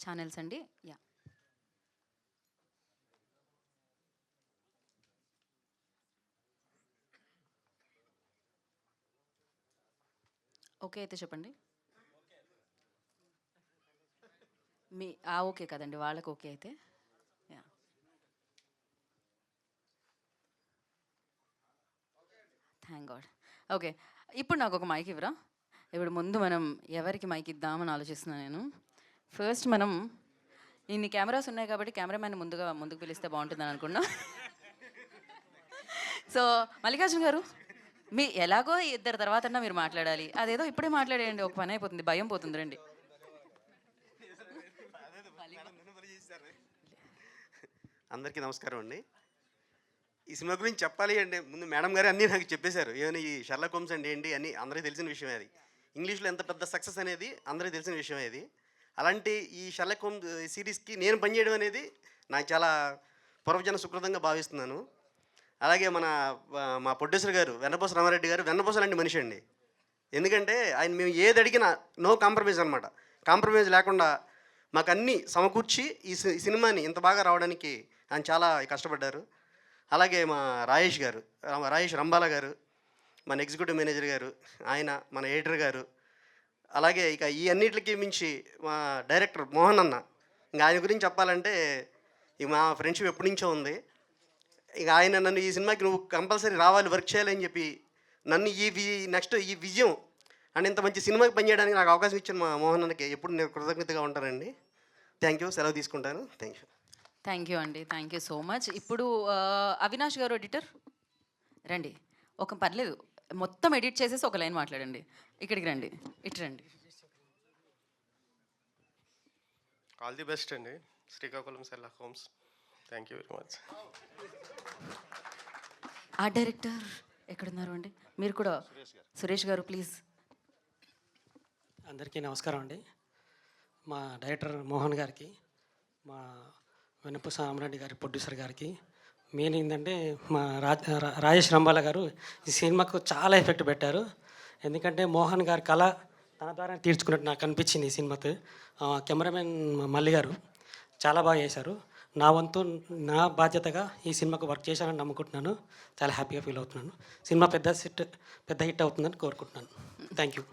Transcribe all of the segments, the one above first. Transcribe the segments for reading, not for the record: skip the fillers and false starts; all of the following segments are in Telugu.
ఛానల్స్ అండి. యా ఓకే అయితే చెప్పండి. మీ ఓకే కదండి, వాళ్ళకి ఓకే అయితే. Yeah thank God. ఓకే, ఇప్పుడు నాకు ఒక మైక్ ఇవ్వరా? ఇప్పుడు ముందు మనం ఎవరికి మైక్ ఇద్దామని ఆలోచిస్తున్నాను నేను. ఫస్ట్ మనం ఇన్ని కెమెరాస్ ఉన్నాయి కాబట్టి కెమెరామ్యాన్ ముందుకు పిలిస్తే బాగుంటుందని అనుకున్నా. సో మల్లికార్జున గారు, మీ ఎలాగో ఇద్దరు తర్వాత మీరు మాట్లాడాలి, అదేదో ఇప్పుడే మాట్లాడేయండి, ఒక పని అయిపోతుంది, భయం పోతుంది. రండి. అందరికీ నమస్కారం అండి. ఈ సినిమా గురించి చెప్పాలి అంటే ముందు మేడం గారు అన్నీ నాకు చెప్పేశారు. ఏమైనా ఈ షెర్లాక్ హోమ్స్ అంటే ఏంటి అని అందరికీ తెలిసిన విషయమే అది. ఇంగ్లీష్లో ఎంత పెద్ద సక్సెస్ అనేది అందరికీ తెలిసిన విషయమే అది. అలాంటి ఈ షెర్లాక్ హోమ్స్ సిరీస్కి నేను పనిచేయడం అనేది నాకు చాలా పూర్వజన సుకృతంగా భావిస్తున్నాను. అలాగే మా ప్రొడ్యూసర్ గారు వెన్నపూస రామారెడ్డి గారు వెన్నపూస లాంటి మనిషి అండి. ఎందుకంటే ఆయన మేము ఏది అడిగినా నో కాంప్రమైజ్ అనమాట. కాంప్రమైజ్ లేకుండా మాకు అన్నీ సమకూర్చి ఈ సినిమాని ఇంత బాగా రావడానికి ఆయన చాలా కష్టపడ్డారు. అలాగే మా రాయేష్ రంబాల గారు, మన ఎగ్జిక్యూటివ్ మేనేజర్ గారు, ఆయన మన ఎడిటర్ గారు, అలాగే ఇక ఈ అన్నిటికి మించి మా డైరెక్టర్ మోహన్ అన్న. ఇంకా ఆయన గురించి చెప్పాలంటే ఇక మా ఫ్రెండ్షిప్ ఎప్పటి నుంచో ఉంది. ఇక ఆయన నన్ను ఈ సినిమాకి నువ్వు కంపల్సరీ రావాలి, వర్క్ చేయాలని చెప్పి నన్ను నెక్స్ట్ ఈ విజయం అండ్ ఇంత మంచి సినిమాకి పనిచేయడానికి నాకు అవకాశం ఇచ్చిన మా మోహన్ అన్నకి ఎప్పుడు నేను కృతజ్ఞతగా ఉంటానండి. Thank you. సెలవు తీసుకుంటాను. Thank you. థ్యాంక్ యూ అండి, థ్యాంక్ యూ సో మచ్. ఇప్పుడు అవినాష్ గారు ఎడిటర్ రండి. ఒక పర్లేదు, మొత్తం ఎడిట్ చేసేసి ఒక లైన్ మాట్లాడండి. ఇక్కడికి రండి, ఇటు రండి. ఆల్ ది బెస్ట్ అండి Srikakulam Sherlock homes. Thank you very much. Art director ఎక్కడున్నారు అండి? మీరు కూడా సురేష్ గారు ప్లీజ్. అందరికీ నమస్కారం అండి. మా డైరెక్టర్ మోహన్ గారికి, మా వెన్నపూస రామరెడ్డి గారి ప్రొడ్యూసర్ గారికి, మెయిన్ ఏంటంటే మా రాజేష్ రంబాల గారు ఈ సినిమాకు చాలా ఎఫెక్ట్ పెట్టారు. ఎందుకంటే మోహన్ గారి కళ తన ద్వారా తీర్చుకున్నట్టు నాకు అనిపించింది ఈ సినిమాతో. కెమెరామెన్ మల్లి గారు చాలా బాగా చేశారు. నా వంతు నా బాధ్యతగా ఈ సినిమాకు వర్క్ చేశానని నమ్ముకుంటున్నాను. చాలా హ్యాపీగా ఫీల్ అవుతున్నాను. సినిమా పెద్ద హిట్ అవుతుందని కోరుకుంటున్నాను. Thank you.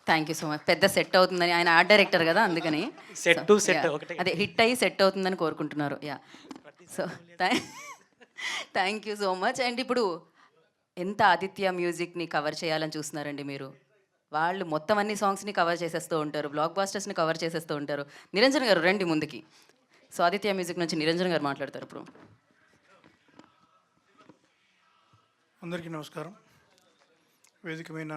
Thank you so much. పెద్ద సెట్ అవుతుందని, ఆయన ఆర్ట్ డైరెక్టర్ కదా, అందుకని సెట్ ఒకటే, అదే హిట్ అయ్యి సెట్ అవుతుందని కోరుకుంటున్నారు. Yeah so thank you so much. And ఇప్పుడు ఎంత ఆదిత్య మ్యూజిక్ని కవర్ చేయాలని చూస్తున్నారండి మీరు. వాళ్ళు మొత్తం అన్ని సాంగ్స్ని కవర్ చేసేస్తూ ఉంటారు, బ్లాక్ బాస్టర్స్ని కవర్ చేసేస్తూ ఉంటారు. నిరంజన్ గారు రండి ముందుకి. సో ఆదిత్య మ్యూజిక్ నుంచి నిరంజన్ గారు మాట్లాడతారు ఇప్పుడు. అందరికీ నమస్కారం. వేదిక మీద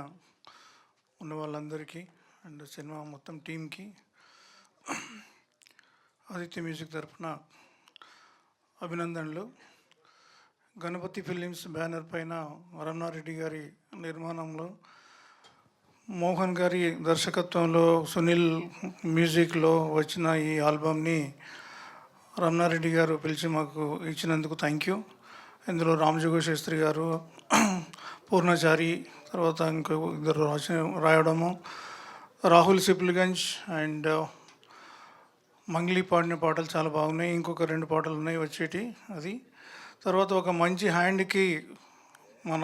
ఉన్న వాళ్ళందరికీ అండ్ సినిమా మొత్తం టీంకి ఆదిత్య మ్యూజిక్ తరఫున అభినందనలు. గణపతి ఫిలిమ్స్ బ్యానర్ పైన రమణారెడ్డి గారి నిర్మాణంలో, మోహన్ గారి దర్శకత్వంలో, సునీల్ మ్యూజిక్లో వచ్చిన ఈ ఆల్బమ్ని రమణారెడ్డి గారు పిలిచి మాకు ఇచ్చినందుకు థ్యాంక్ యూ. ఇందులో రామజోగ శాస్త్రి గారు, పూర్ణచారి, తర్వాత ఇంకో ఇద్దరు రాయడము, రాహుల్ సిప్లిగంజ్ అండ్ మంగ్లీ పాడిన పాటలు చాలా బాగున్నాయి. ఇంకొక 2 పాటలు ఉన్నాయి వచ్చేటి. అది తర్వాత ఒక మంచి హ్యాండ్కి మన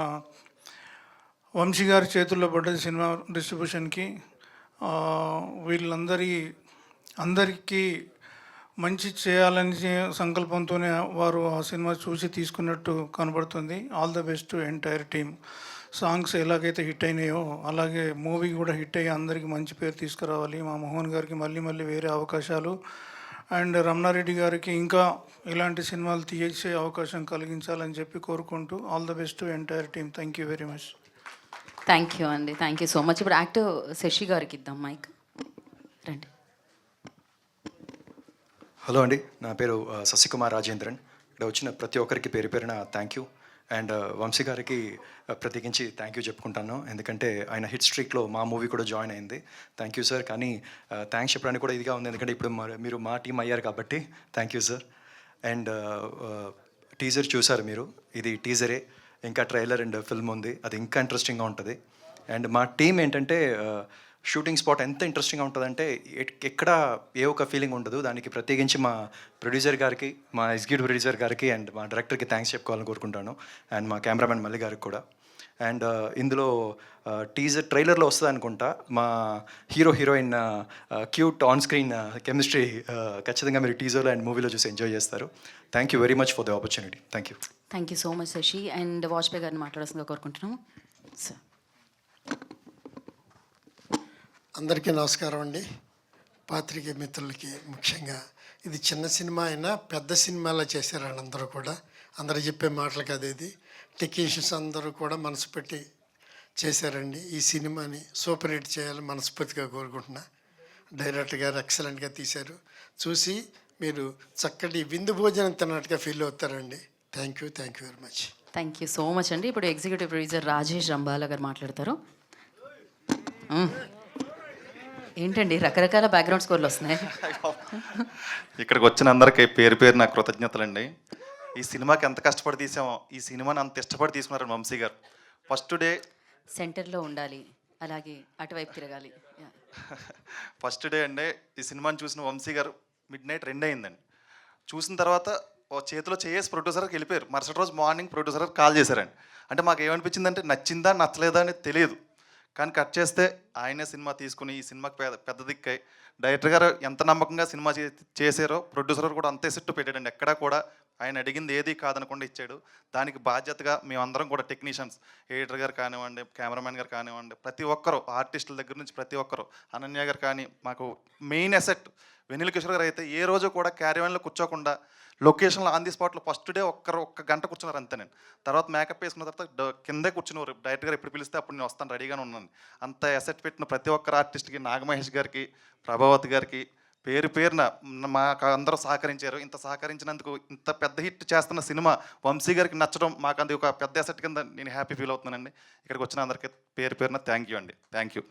వంశీ గారి చేతుల్లో పడ్డది సినిమా డిస్ట్రిబ్యూషన్కి. అందరికీ మంచి చేయాలని సంకల్పంతోనే వారు ఆ సినిమా చూసి తీసుకున్నట్టు కనబడుతుంది. All the best to entire team. Songs ఎలాగైతే హిట్ అయినాయో అలాగే మూవీ కూడా హిట్ అయ్యి అందరికీ మంచి పేరు తీసుకురావాలి. మా మోహన్ గారికి మళ్ళీ వేరే అవకాశాలు అండ్ రమణారెడ్డి గారికి ఇంకా ఇలాంటి సినిమాలు తీసే అవకాశం కలిగించాలని చెప్పి కోరుకుంటూ all the best to entire team. Thank you very much. Thank you అండి, థ్యాంక్ యూ సో మచ్. ఇప్పుడు యాక్టర్ శశి గారికి ఇద్దాం మైక్. రండి. హలో అండి, నా పేరు శశికుమార్ రాజేంద్రన్. ఇక్కడ వచ్చిన ప్రతి ఒక్కరికి పేరు పేరున థ్యాంక్ యూ. అండ్ వంశీ గారికి ప్రత్యేకించి థ్యాంక్ యూ చెప్పుకుంటాను. ఎందుకంటే ఆయన హిట్ స్ట్రీక్లో మా మూవీ కూడా జాయిన్ అయింది. Thank you sir. కానీ థ్యాంక్స్ చెప్పడానికి కూడా ఇదిగా ఉంది, ఎందుకంటే ఇప్పుడు మీరు మా టీం అయ్యారు కాబట్టి thank you sir. And teaser చూసారు మీరు, ఇది టీజరే, ఇంకా ట్రైలర్ అండ్ ఫిల్మ్ ఉంది, అది ఇంకా ఇంట్రెస్టింగ్గా ఉంటుంది. అండ్ మా టీం ఏంటంటే షూటింగ్ స్పాట్ ఎంత ఇంట్రెస్టింగ్గా ఉంటుందంటే ఎక్కడ ఏ ఒక్క ఫీలింగ్ ఉండదు. దానికి ప్రత్యేకించి మా ప్రొడ్యూసర్ గారికి, మా ఎగ్జిక్యూటివ్ ప్రొడ్యూసర్ గారికి అండ్ మా డైరెక్టర్కి థ్యాంక్స్ చెప్పుకోవాలని కోరుకుంటాను. అండ్ మా కెమెరామెన్ మల్లి గారికి కూడా. అండ్ ఇందులో టీజర్ ట్రైలర్లో వస్తుంది అనుకుంటా మా heroine cute on screen chemistry ఖచ్చితంగా మీరు టీజర్లో అండ్ మూవీలో చూసి ఎంజాయ్ చేస్తారు. Thank you very much for the opportunity. Thank you. Thank you so much Shashi. And Vajpayee గారిని మాట్లాడాల్సిందిగా కోరుకుంటున్నాము సార్. అందరికీ నమస్కారం అండి. పాత్రికేయ మిత్రులకి ముఖ్యంగా ఇది చిన్న సినిమా అయినా పెద్ద సినిమాలా చేశారండి అందరూ కూడా. అందరూ చెప్పే మాటలు కాదు ఇది. టెక్నీషియన్స్ అందరూ కూడా మనసు పెట్టి చేశారండి. ఈ సినిమాని సూపర్ హిట్ చేయాలని మనస్ఫూర్తిగా కోరుకుంటున్నా. డైరెక్టర్ గారు ఎక్సలెంట్గా తీశారు. చూసి మీరు చక్కటి విందు భోజనం తిన్నట్టుగా ఫీల్ అవుతారండి. Thank you very much. Thank you so much అండి. ఇప్పుడు ఎగ్జిక్యూటివ్ ప్రొడ్యూసర్ రాజేష్ రంబాల గారు మాట్లాడతారు. ఏంటండి రకరకాల బ్యాక్గ్రౌండ్ స్కోర్లు వస్తున్నాయి. ఇక్కడికి వచ్చిన అందరికీ పేరు పేరు నా కృతజ్ఞతలండి. ఈ సినిమాకి ఎంత కష్టపడి తీసామో, ఈ సినిమాని అంత ఇష్టపడి తీసుకున్నారు వంశీ గారు. ఫస్ట్ డే సెంటర్లో ఉండాలి, అలాగే అటువైపు తిరగాలి. ఫస్ట్ డే అండి ఈ సినిమాని చూసిన వంశీ గారు మిడ్ నైట్ 2 అయిందండి. చూసిన తర్వాత ఓ చేతిలో చేసి ప్రొడ్యూసర్కి వెళ్ళిపోయారు. మరుసటి రోజు మార్నింగ్ ప్రొడ్యూసర్కి కాల్ చేశారండి. అంటే మాకు ఏమనిపించిందంటే నచ్చిందా నచ్చలేదా అనేది తెలియదు. కానీ కట్ చేస్తే ఆయనే సినిమా తీసుకుని ఈ సినిమాకి పెద్ద దిక్కై డైరెక్టర్ గారు ఎంత నమ్మకంగా సినిమా చేశారో ప్రొడ్యూసర్ కూడా అంతే సెట్టు పెట్టాడండి. ఎక్కడా కూడా ఆయన అడిగింది ఏది కాదనకుండా ఇచ్చాడు. దానికి బాధ్యతగా మేమందరం కూడా టెక్నీషియన్స్, ఎడిటర్ గారు కానివ్వండి, కెమెరామెన్ గారు కానివ్వండి, ప్రతి ఒక్కరు ఆర్టిస్టుల దగ్గర నుంచి ప్రతి ఒక్కరు, అనన్య గారు కానీ, మాకు మెయిన్ అసెట్ వెనిల్ కిషోర్ గారు అయితే ఏ రోజు కూడా క్యారీవన్లో కూర్చోకుండా లొకేషన్లో ఆన్ ది స్పాట్లో ఫస్ట్ డే ఒక్క గంట కూర్చున్నారు అంతే. నేను తర్వాత మేకప్ వేసుకున్న తర్వాత కిందే కూర్చున్నారు. డైరెక్టర్ గారు ఎప్పుడు పిలిస్తే అప్పుడు నేను వస్తాను రెడీగానే ఉన్నాను. అంత ఎసెట్ పెట్టిన ప్రతి ఒక్కరు ఆర్టిస్ట్కి, నాగమహేష్ గారికి, ప్రభావతి గారికి పేరు పేరున మాకు అందరూ సహకరించారు. ఇంత సహకరించినందుకు ఇంత పెద్ద హిట్ చేస్తున్న సినిమా వంశీ గారికి నచ్చడం మాకు అది ఒక పెద్ద ఎసెట్ కింద నేను హ్యాపీ ఫీల్ అవుతున్నానండి. ఇక్కడికి వచ్చిన అందరికీ పేరు పేరున థ్యాంక్ యూ అండి. Thank you.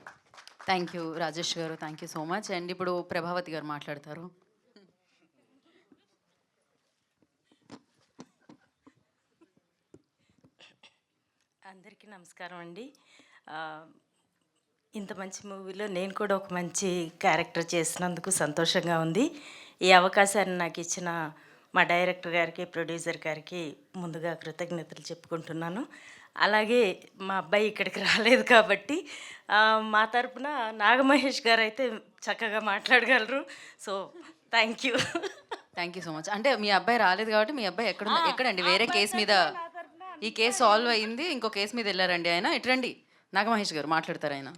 Thank you Rajesh garu. Thank you so much. And ఇప్పుడు ప్రభావతి గారు మాట్లాడతారు. అందరికీ నమస్కారం అండి. ఇంత మంచి మూవీలో నేను కూడా ఒక మంచి క్యారెక్టర్ చేసినందుకు సంతోషంగా ఉంది. ఈ అవకాశాన్ని నాకు ఇచ్చిన మా డైరెక్టర్ గారికి, ప్రొడ్యూసర్ గారికి ముందుగా కృతజ్ఞతలు చెప్పుకుంటున్నాను. అలాగే మా అబ్బాయి ఇక్కడికి రాలేదు కాబట్టి మా తరపున నాగమహేష్ గారు అయితే చక్కగా మాట్లాడగలరు. So thank you. Thank you so much. అంటే మీ అబ్బాయి రాలేదు కాబట్టి మీ అబ్బాయి ఎక్కడండి వేరే కేసు మీద, ఈ కేసు సాల్వ్ అయ్యింది, ఇంకో కేసు మీద వెళ్ళారండి ఆయన. ఇట్రండి నాగమహేష్ గారు మాట్లాడతారు ఆయన.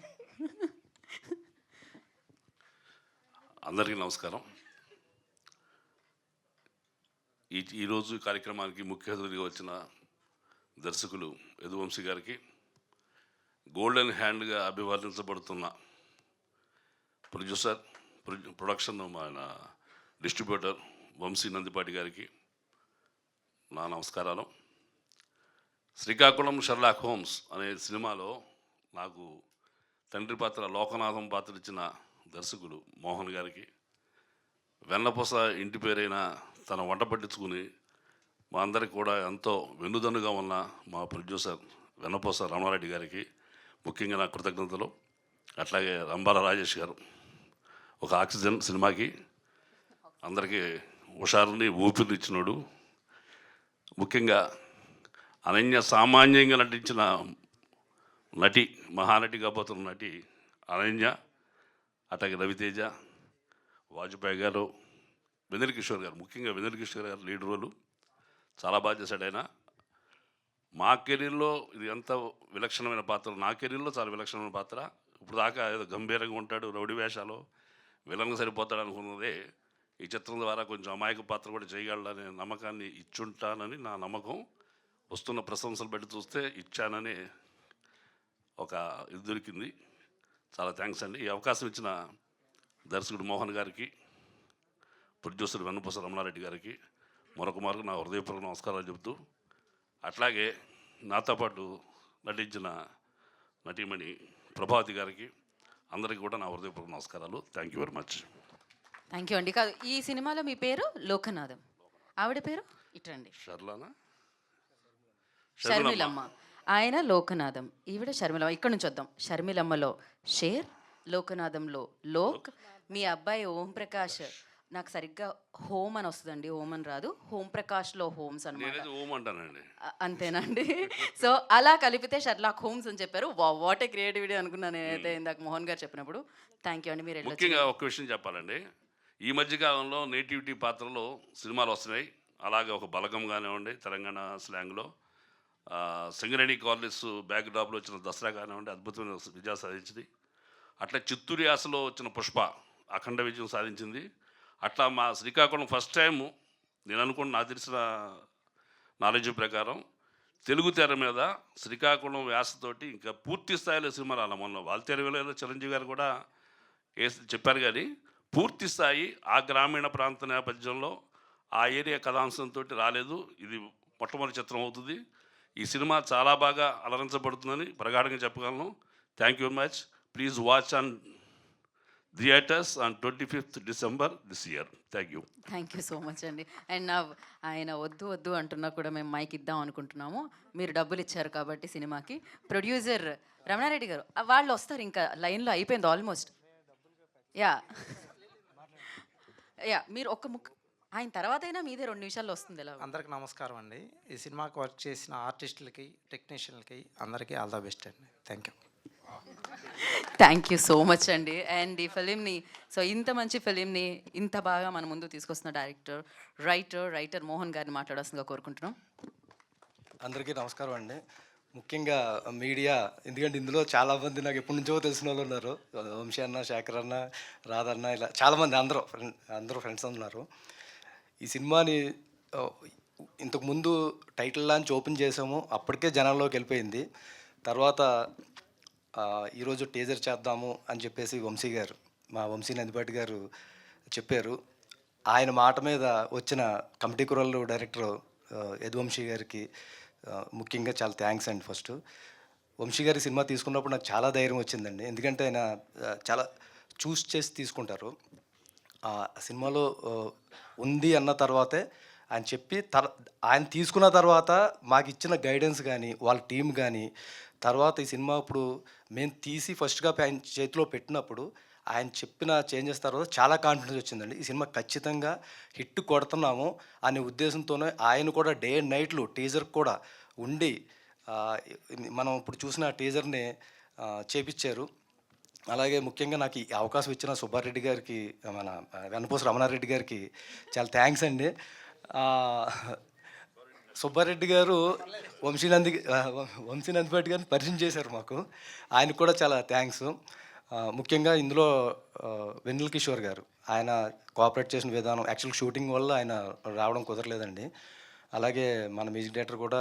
అందరికీ నమస్కారం. ఈరోజు కార్యక్రమానికి ముఖ్య అతిథిగా వచ్చిన దర్శకులు యదువంశీ గారికి, గోల్డెన్ హ్యాండ్గా అభివర్ణించబడుతున్న ప్రొడ్యూసర్, ప్రొడక్షన్ మన డిస్ట్రిబ్యూటర్ వంశీ నందిపాటి గారికి నా నమస్కారాలు. శ్రీకాకుళం షెర్లాక్ హోమ్స్ అనే సినిమాలో నాకు తండ్రి పాత్ర లోకనాథం పాత్ర ఇచ్చిన దర్శకుడు మోహన్ గారికి, వెన్నపూస ఇంటి పేరైన తన వంట పట్టించుకుని మా అందరికి కూడా ఎంతో వెన్నుదన్నుగా ఉన్న మా ప్రొడ్యూసర్ వెన్నపూస రమణారెడ్డి గారికి ముఖ్యంగా నా కృతజ్ఞతలు. అట్లాగే రంబాల రాజేష్ గారు ఒక ఆక్సిజన్ సినిమాకి అందరికీ హుషారుని ఊపిరిని ఇచ్చినాడు. ముఖ్యంగా అనన్య సామాన్యంగా నటించిన నటి, మహానటి కాబోతున్న నటి అనన్య, అట్లాగే రవితేజ, వాజ్పేయి గారు, వెనిల్ కిషోర్ గారు, ముఖ్యంగా వెనిల్ కిషోర్ గారు లీడ్ రోలు చాలా బాగా చేశాడు ఆయన. మా కెరీర్లో ఇది ఎంత విలక్షణమైన పాత్ర, నా కెరీర్లో చాలా విలక్షణమైన పాత్ర. ఇప్పుడు దాకా ఏదో గంభీరంగా ఉంటాడు, రౌడీ వేషాలు, విలన్గా సరిపోతాడు అనుకున్నదే ఈ చిత్రం ద్వారా కొంచెం అమాయక పాత్ర కూడా చేయగలడనే నమ్మకాన్ని ఇచ్చుంటానని నా నమ్మకం. వస్తున్న ప్రశంసలు బట్టి చూస్తే ఇచ్చానని ఒక ఇది దొరికింది. చాలా థ్యాంక్స్ అండి. ఈ అవకాశం ఇచ్చిన దర్శకుడు మోహన్ గారికి, ప్రొడ్యూసర్ వెన్నపూస రమణారెడ్డి గారికి మరొక మార్గం నా హృదయపూర్వక నమస్కారాలు చెబుతూ, అట్లాగే నాతో పాటు నటించిన నటీమణి ప్రభావతి గారికి అందరికీ కూడా నా హృదయపూర్వక నమస్కారాలు. Thank you very much. Thank you అండి. కాదు, ఈ సినిమాలో మీ పేరు లోకనాథం, ఆవిడ పేరు ఇట్రండి షర్లానా, షర్మిలమ్మ. ఆయన లోకనాథం, ఈవిడ షర్మిలమ్మ. ఇక్కడ నుంచి వద్దాం. షర్మిలమ్మలో షేర్, లోకనాథంలో లోక్, మీ అబ్బాయి ఓం ప్రకాష్ నాకు సరిగ్గా హోమ్ అని వస్తుందండి, హోమ్ అని రాదు, హోమ్ ప్రకాష్లో హోమ్స్ అనమాట. నేనైతే ఓం అంటానండి. అంతేనండి. సో అలా కలిపితే షర్లాక్ హోమ్స్ అని చెప్పారు. వాట్ ఏ క్రియేటివిటీ అనుకున్నాను నేనైతే ఇందాక మోహన్ గారు చెప్పినప్పుడు. థ్యాంక్ యూ అండి. మీరు వెళ్ళొచ్చు. ముఖ్యంగా ఒక విషయం చెప్పాలండి, ఈ మధ్యకాలంలో నేటివిటీ పాత్రలో సినిమాలు వస్తున్నాయి. అలాగే ఒక బలగం కానివ్వండి తెలంగాణ స్లాంగ్లో, సింగరేణి కాలేజ్ బ్యాక్డ్రాప్లో వచ్చిన దసరా కానివ్వండి అద్భుతమైన విజయం సాధించింది. అట్లా చిత్తూరు యాసలో వచ్చిన పుష్ప అఖండ విజయం సాధించింది. అట్లా మా శ్రీకాకుళం ఫస్ట్ టైము నేను అనుకున్న నాకు తెలిసిన నాలెడ్జ్ ప్రకారం తెలుగు తెర మీద శ్రీకాకుళం వ్యాసతోటి ఇంకా పూర్తి స్థాయిలో సినిమా రాల. మొన్న వాల్తేరు వేళలో చిరంజీవి గారు కూడా చెప్పారు, కానీ పూర్తి స్థాయి ఆ గ్రామీణ ప్రాంత నేపథ్యంలో ఆ ఏరియా కథాంశంతో రాలేదు. ఇది మొట్టమొదటి చిత్రం అవుతుంది. ఈ సినిమా చాలా బాగా అలరించబడుతుందని ప్రగాఢంగా చెప్పగలను. Thank you very much. Please watch on theatres on 25th December this year. Thank you. Thank you so much అండి. అండ్ ఆయన వద్దు వద్దు అంటున్నా కూడా మేము మైక్ ఇద్దాం అనుకుంటున్నాము. మీరు డబ్బులు ఇచ్చారు కాబట్టి సినిమాకి. ప్రొడ్యూసర్ రమణారెడ్డి గారు వాళ్ళు వస్తారు, ఇంకా లైన్లో అయిపోయింది ఆల్మోస్ట్. యా మీరు ఒక్క ఆయన తర్వాత అయినా మీదే 2 నిమిషాల్లో వస్తుంది. ఎలా? అందరికి నమస్కారం అండి. ఈ సినిమాకి వర్క్ చేసిన ఆర్టిస్టులకి, టెక్నీషియన్లకి అందరికీ ఆల్ ద బెస్ట్ అండి. Thank you. Thank you so much అండి. అండ్ ఈ ఫిలింని, సో ఇంత మంచి ఫిలింని ఇంత బాగా మన ముందు తీసుకొస్తున్న డైరెక్టర్, రైటర్ మోహన్ గారిని మాట్లాడాల్సిందిగా కోరుకుంటున్నాం. అందరికీ నమస్కారం అండి. ముఖ్యంగా మీడియా, ఎందుకంటే ఇందులో చాలామంది నాకు ఎప్పటి నుంచో తెలిసిన వాళ్ళు ఉన్నారు. వంశీ అన్న, శేఖర్ అన్న, రాధన్న, ఇలా చాలామంది అందరూ ఫ్రెండ్స్ ఉన్నారు. ఈ సినిమాని ఇంతకుముందు టైటిల్ లాంచ్ ఓపెన్ చేసాము, అప్పటికే జనాల్లోకి వెళ్ళిపోయింది. తర్వాత ఈరోజు టీజర్ చేద్దాము అని చెప్పేసి మా వంశీ నందిపాటి గారు చెప్పారు. ఆయన మాట మీద వచ్చిన కమిటీ కుర్రలు డైరెక్టర్ యదువంశీ గారికి ముఖ్యంగా చాలా థ్యాంక్స్ అండి. ఫస్ట్ వంశీ గారి సినిమా తీసుకున్నప్పుడు నాకు చాలా ధైర్యం వచ్చిందండి, ఎందుకంటే ఆయన చాలా చూస్ చేసి తీసుకుంటారు. ఆ సినిమాలో ఉంది అన్న తర్వాతే ఆయన చెప్పి ఆయన తీసుకున్న తర్వాత మాకు ఇచ్చిన గైడెన్స్ కానీ, వాళ్ళ టీం కానీ, తర్వాత ఈ సినిమా ఇప్పుడు మేము తీసి ఫస్ట్గా ఆయన చేతిలో పెట్టినప్పుడు ఆయన చెప్పిన చేంజెస్ తర్వాత చాలా కాన్ఫిడెన్స్ వచ్చిందండి. ఈ సినిమా ఖచ్చితంగా హిట్ కొడుతున్నాము అనే ఉద్దేశంతోనే ఆయన కూడా డే అండ్ నైట్లు టీజర్ కూడా ఉండి మనం ఇప్పుడు చూసిన టీజర్ని చేపించారు. అలాగే ముఖ్యంగా నాకు ఈ అవకాశం ఇచ్చిన సుబ్బారెడ్డి గారికి, మన వెన్నపూస రమణారెడ్డి గారికి చాలా థ్యాంక్స్ అండి. సుబ్బారెడ్డి గారు వంశీ నందిపాటి గారిని పరిచయం చేశారు మాకు, ఆయనకు కూడా చాలా థ్యాంక్స్. ముఖ్యంగా ఇందులో వెన్నెల కిషోర్ గారు, ఆయన కోఆపరేట్ చేసిన విధానం, యాక్చువల్ షూటింగ్ వల్ల ఆయన రావడం కుదరలేదండి. అలాగే మన మ్యూజిక్ డైరెక్టర్ కూడా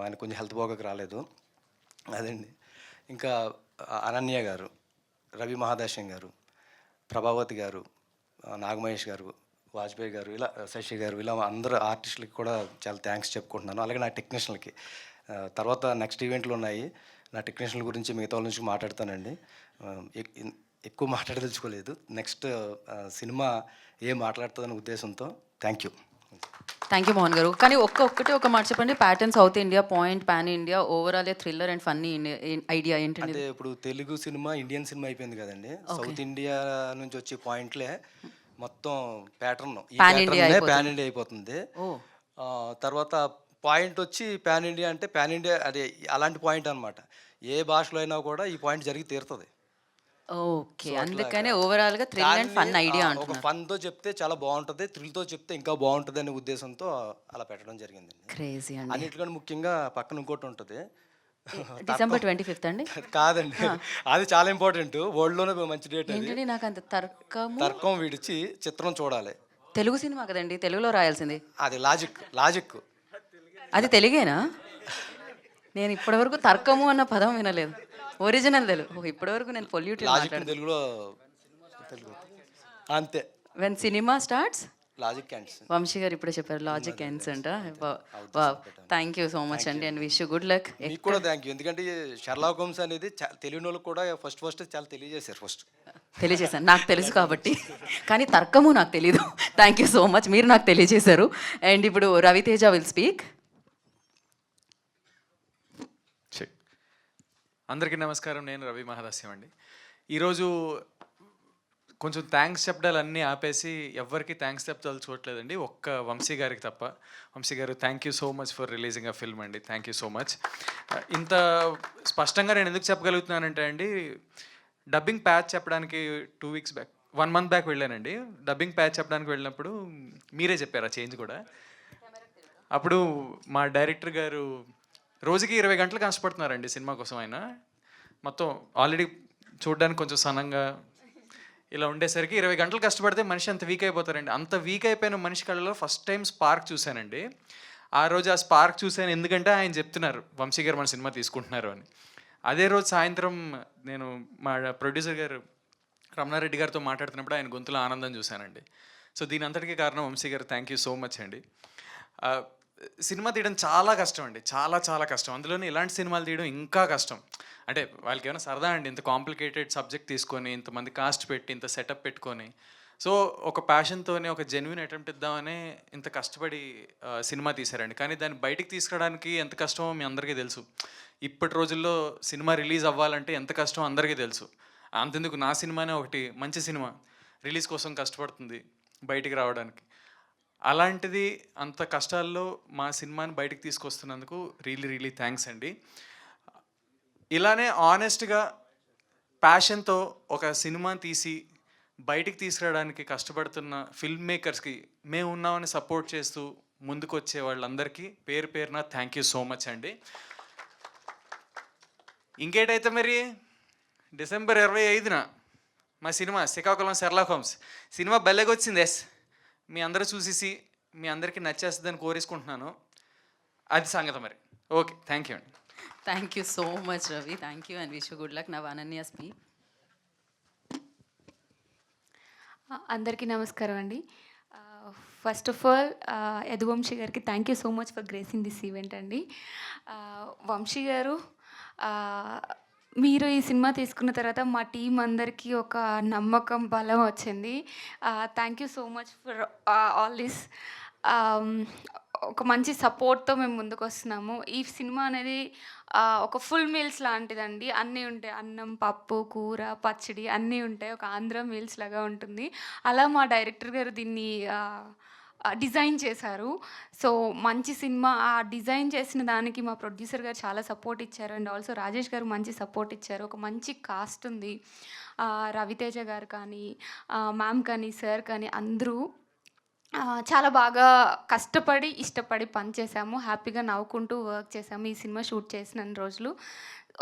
ఆయన కొంచెం హెల్త్ బాగోక రాలేదు అదండి. ఇంకా అనన్య గారు, రవి మహాదాశ్యం గారు, ప్రభావతి గారు, నాగమహేష్ గారు, వాజ్పేయి గారు, ఇలా శశి గారు, ఇలా అందరూ ఆర్టిస్టులకి కూడా చాలా థ్యాంక్స్ చెప్పుకుంటున్నాను. అలాగే నా టెక్నీషియన్లకి. తర్వాత నెక్స్ట్ ఈవెంట్లు ఉన్నాయి, నా టెక్నీషియన్ల గురించి మిగతా వాళ్ళ నుంచి మాట్లాడతానండి. ఎక్కువ మాట్లాడదలుచుకోలేదు. నెక్స్ట్ సినిమా ఏం మాట్లాడుతుందనే ఉద్దేశంతో thank you. Thank you Mohan గారు. కానీ ఒక మాట చెప్పండి, pattern south India, point pan India, overall thriller and funny idea ఏంటంటే? అంటే ఇప్పుడు తెలుగు సినిమా ఇండియన్ సినిమా అయిపోయింది కదండి, సౌత్ ఇండియా నుంచి వచ్చే పాయింట్లే మొత్తం ప్యాటర్న్ పాన్ ఇండియా అయిపోతుంది. తర్వాత పాయింట్ వచ్చి పాన్ ఇండియా, అంటే పాన్ ఇండియా అదే అలాంటి పాయింట్ అనమాట. ఏ భాషలో అయినా కూడా ఈ పాయింట్ జరిగి తీరుతుంది. ఓకే, అందుకనే ఓవరాల్ గా థ్రిల్ అండ్ ఫన్ ఐడియా ఒక ఫన్ తో చెప్తే చాలా బాగుంటది, థ్రిల్ తో చెప్తే ఇంకా బాగుంటది అనే ఉద్దేశంతో అలా పెట్టడం జరిగింది. క్రేజీ అండి. అన్నిటికన్నా ముఖ్యంగా పక్కన ఇంకోటి ఉంటుంది, December 25th అండి. కాదండి, అది చాలా ఇంపార్టెంట్, వరల్డ్ లోనే మంచి డేట్. ఏంటండి నాకు అంత తర్కం విడిచి చిత్రం చూడాలి. తెలుగు సినిమా కదండి, తెలుగులో రాయాల్సింది. అది లాజిక్ అది తెలుగేనా? నేను ఇప్పటివరకు తర్కము అన్న పదం వినలేదు. ఒరిజినల్ తెలుగు. ఇప్పటివరకు నేను పొల్యూటెడ్ మాట్లాడాను తెలుగులో, అంతే. When cinema starts logic ends. Vamshi garu ఇప్పుడే చెప్పారు లాజిక్ ఎండ్స్ అంట. థ్యాంక్ యూ సో మచ్ అండి, and wish you good luck. మీకు కూడా థ్యాంక్ యూ, ఎందుకంటే షెర్లాక్ హోమ్స్ అనేది తెలియని వాళ్ళకి కూడా ఫస్ట్ చాలా తెలియజేశాను, నాకు తెలుసు కాబట్టి. కానీ తర్కము నాకు తెలీదు. థ్యాంక్ యూ సో మచ్, మీరు నాకు తెలియజేశారు. అండ్ ఇప్పుడు రవితేజ విల్ స్పీక్. అందరికీ నమస్కారం, నేను రవి మహాదాస్యం అండి. ఈరోజు కొంచెం థ్యాంక్స్ చెప్పడాలన్నీ ఆపేసి ఎవ్వరికి థ్యాంక్స్ చెప్పదలుచుకోవట్లేదండి, ఒక్క వంశీ గారికి తప్ప. Vamsi garu, thank you so much for releasing a film అండి. Thank you so much. ఇంత స్పష్టంగా నేను ఎందుకు చెప్పగలుగుతున్నానంటే అండి, డబ్బింగ్ ప్యాచ్ చెప్పడానికి 2 weeks బ్యాక్, 1 month బ్యాక్ వెళ్ళానండి. డబ్బింగ్ ప్యాచ్ చెప్పడానికి వెళ్ళినప్పుడు మీరే చెప్పారు ఆ చేంజ్ కూడా. అప్పుడు మా డైరెక్టర్ గారు రోజుకి 20 గంటలు కష్టపడుతున్నారండి సినిమా కోసం. ఆయన మొత్తం ఆల్రెడీ చూడడానికి కొంచెం సన్నంగా ఇలా ఉండేసరికి 20 గంటలు కష్టపడితే మనిషి అంత వీక్ అయిపోతారండి. అంత వీక్ అయిపోయిన మనిషి కళ్ళలో ఫస్ట్ టైం స్పార్క్ చూశానండి. ఆ రోజు ఆ స్పార్క్ చూశాను ఎందుకంటే ఆయన చెప్తున్నారు వంశీ గారు మన సినిమా తీసుకుంటున్నారు అని. అదే రోజు సాయంత్రం నేను మా ప్రొడ్యూసర్ గారు రమణారెడ్డి గారితో మాట్లాడుతున్నప్పుడు ఆయన గొంతులో ఆనందం చూశానండి. సో దీని అంతటికీ కారణం Vamsi garu. Thank you so much అండి. సినిమా తీయడం చాలా కష్టం అండి, చాలా చాలా కష్టం. అందులోనే ఇలాంటి సినిమాలు తీయడం ఇంకా కష్టం. అంటే వాళ్ళకి ఏమైనా సరదా అండి, ఇంత కాంప్లికేటెడ్ సబ్జెక్ట్ తీసుకొని ఇంతమంది కాస్ట్ పెట్టి ఇంత సెటప్ పెట్టుకొని, సో ఒక ప్యాషన్తోనే ఒక జెన్యున్ అటెంప్ట్ ఇద్దామని ఇంత కష్టపడి సినిమా తీశారండి. కానీ దాన్ని బయటికి తీసుకురావడానికి ఎంత కష్టమో మీ అందరికీ తెలుసు. ఇప్పటి రోజుల్లో సినిమా రిలీజ్ అవ్వాలంటే ఎంత కష్టమో అందరికీ తెలుసు. అంతెందుకు నా సినిమానే ఒకటి మంచి సినిమా రిలీజ్ కోసం కష్టపడుతుంది బయటికి రావడానికి. అలాంటిది అంత కష్టాల్లో మా సినిమాని బయటికి తీసుకొస్తున్నందుకు రియలీ థ్యాంక్స్ అండి. ఇలానే ఆనెస్ట్గా ప్యాషన్తో ఒక సినిమాని తీసి బయటికి తీసుకురావడానికి కష్టపడుతున్న ఫిల్మ్ మేకర్స్కి మేము ఉన్నామని సపోర్ట్ చేస్తూ ముందుకు వచ్చే వాళ్ళందరికీ పేరు పేరున థ్యాంక్ యూ సో మచ్ అండి. ఇంకేటైతే మరి December 25న మా సినిమా శ్రీకాకుళం షెర్లాక్ హోమ్స్ సినిమా భలేగొచ్చింది. ఎస్, మీ అందరూ చూసేసి మీ అందరికీ నచ్చేస్తుందని కోరేసుకుంటున్నాను. అది సంగతి మరి. ఓకే, థ్యాంక్ యూ అండి. Thank you so much Ravi. Thank you and wish you good luck. Now Ananya speak. అందరికీ నమస్కారం అండి. ఫస్ట్ ఆఫ్ ఆల్ యదువంశీ గారికి thank you so much for gracing this event అండి. వంశీ గారు, మీరు ఈ సినిమా తీసుకున్న తర్వాత మా టీం అందరికీ ఒక నమ్మకం, బలం వచ్చింది. Thank you so much for all this. ఒక మంచి సపోర్ట్తో మేము ముందుకు వస్తున్నాము. ఈ సినిమా అనేది ఒక ఫుల్ మీల్స్ లాంటిదండి. అన్నీ ఉంటాయి, అన్నం, పప్పు, కూర, పచ్చడి అన్నీ ఉంటాయి. ఒక ఆంధ్ర మీల్స్ లాగా ఉంటుంది. అలా మా డైరెక్టర్ గారు దీన్ని డిజైన్ చేశారు. సో మంచి సినిమా. ఆ డిజైన్ చేసిన దానికి మా ప్రొడ్యూసర్ గారు చాలా సపోర్ట్ ఇచ్చారు. అండ్ ఆల్సో రాజేష్ గారు మంచి సపోర్ట్ ఇచ్చారు. ఒక మంచి కాస్ట్ ఉంది. రవితేజ గారు కానీ, మ్యామ్ కానీ, సార్ కానీ అందరూ చాలా బాగా కష్టపడి ఇష్టపడి పనిచేసాము. హ్యాపీగా నవ్వుకుంటూ వర్క్ చేసాము ఈ సినిమా షూట్ చేసిన రోజులు.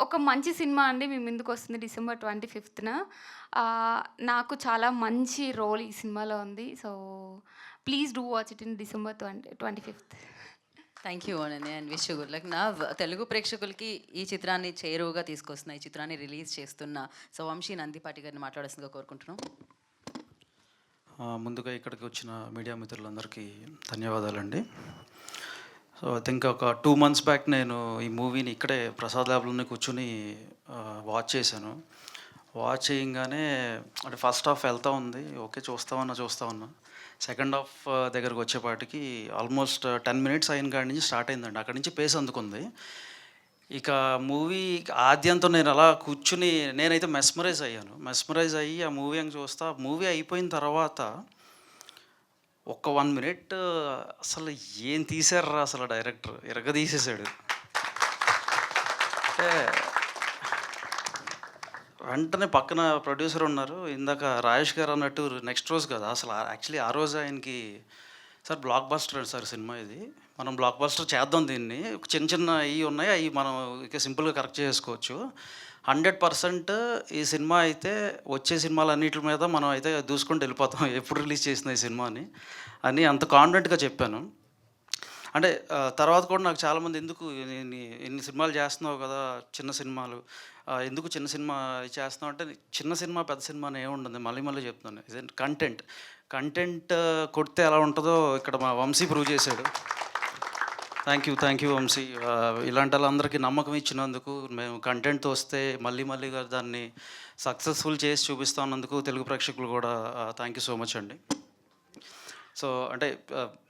ఒక మంచి సినిమా అండి మీ ముందుకు వస్తుంది December 25న. నాకు చాలా మంచి రోల్ ఈ సినిమాలో ఉంది. So please do watch it in December 25th. Thank you Ananya and wish you good luck. నా తెలుగు ప్రేక్షకులకి ఈ చిత్రాన్ని చేరువుగా తీసుకొస్తున్న, ఈ చిత్రాన్ని రిలీజ్ చేస్తున్న సో వంశీ నందిపాటి గారిని మాట్లాడాల్సిందిగా కోరుకుంటున్నాం. ముందుగా ఇక్కడికి వచ్చిన మీడియా మిత్రులందరికీ ధన్యవాదాలండి. సో ఐ థింక్ ఒక 2 months బ్యాక్ నేను ఈ మూవీని ఇక్కడే ప్రసాద్ ల్యాబ్లోనే కూర్చొని వాచ్ చేశాను. వాచ్ చేయగానే అంటే ఫస్ట్ హాఫ్ వెళ్తూ ఉంది, ఓకే చూస్తా ఉన్నా. సెకండ్ హాఫ్ దగ్గరకు వచ్చేపాటికి ఆల్మోస్ట్ 10 minutes అయిన కాడి నుంచి స్టార్ట్ అయిందండి. అక్కడి నుంచి పేస్ అందుకుంది. ఇక మూవీ ఆద్యంతం నేను అలా కూర్చుని నేనైతే మెస్మరైజ్ అయ్యి ఆ మూవీ అని చూస్తా. మూవీ అయిపోయిన తర్వాత ఒక 1 minute అసలు ఏం తీశారా అసలు డైరెక్టర్ తీసేసాడు. అంటే వెంటనే పక్కన ప్రొడ్యూసర్ ఉన్నారు. ఇందాక రాజేష్ గారు అన్నట్టు నెక్స్ట్ రోజు కదా అసలు యాక్చువల్లీ ఆ రోజు ఆయనకి, sir block buster sir cinema ఇది, మనం బ్లాక్ బస్టర్ చేద్దాం దీన్ని, చిన్న అవి ఉన్నాయి అవి మనం ఇక సింపుల్గా కరెక్ట్ చేసుకోవచ్చు. 100% ఈ సినిమా అయితే వచ్చే సినిమాలన్నిటి మీద మనం అయితే దూసుకుంటూ వెళ్ళిపోతాం ఎప్పుడు రిలీజ్ చేసిన ఈ సినిమాని అని అంత కాన్ఫిడెంట్గా చెప్పాను. అంటే తర్వాత కూడా నాకు చాలామంది ఎందుకు ఇన్ని సినిమాలు చేస్తున్నావు కదా, చిన్న సినిమాలు ఎందుకు చిన్న సినిమా చేస్తున్నావు అంటే, చిన్న సినిమా పెద్ద సినిమా అని ఏముంటుంది, మళ్ళీ చెప్తున్నాను. ఇదే కంటెంట్ కొడితే ఎలా ఉంటుందో ఇక్కడ మా వంశీ ప్రూవ్ చేశాడు. Thank you Vamshi. ఇలాంటి వాళ్ళందరికీ నమ్మకం ఇచ్చినందుకు, మేము కంటెంట్తో వస్తే మళ్ళీగా దాన్ని సక్సెస్ఫుల్ చేసి చూపిస్తున్నందుకు తెలుగు ప్రేక్షకులు కూడా థ్యాంక్ యూ సో మచ్ అండి. సో అంటే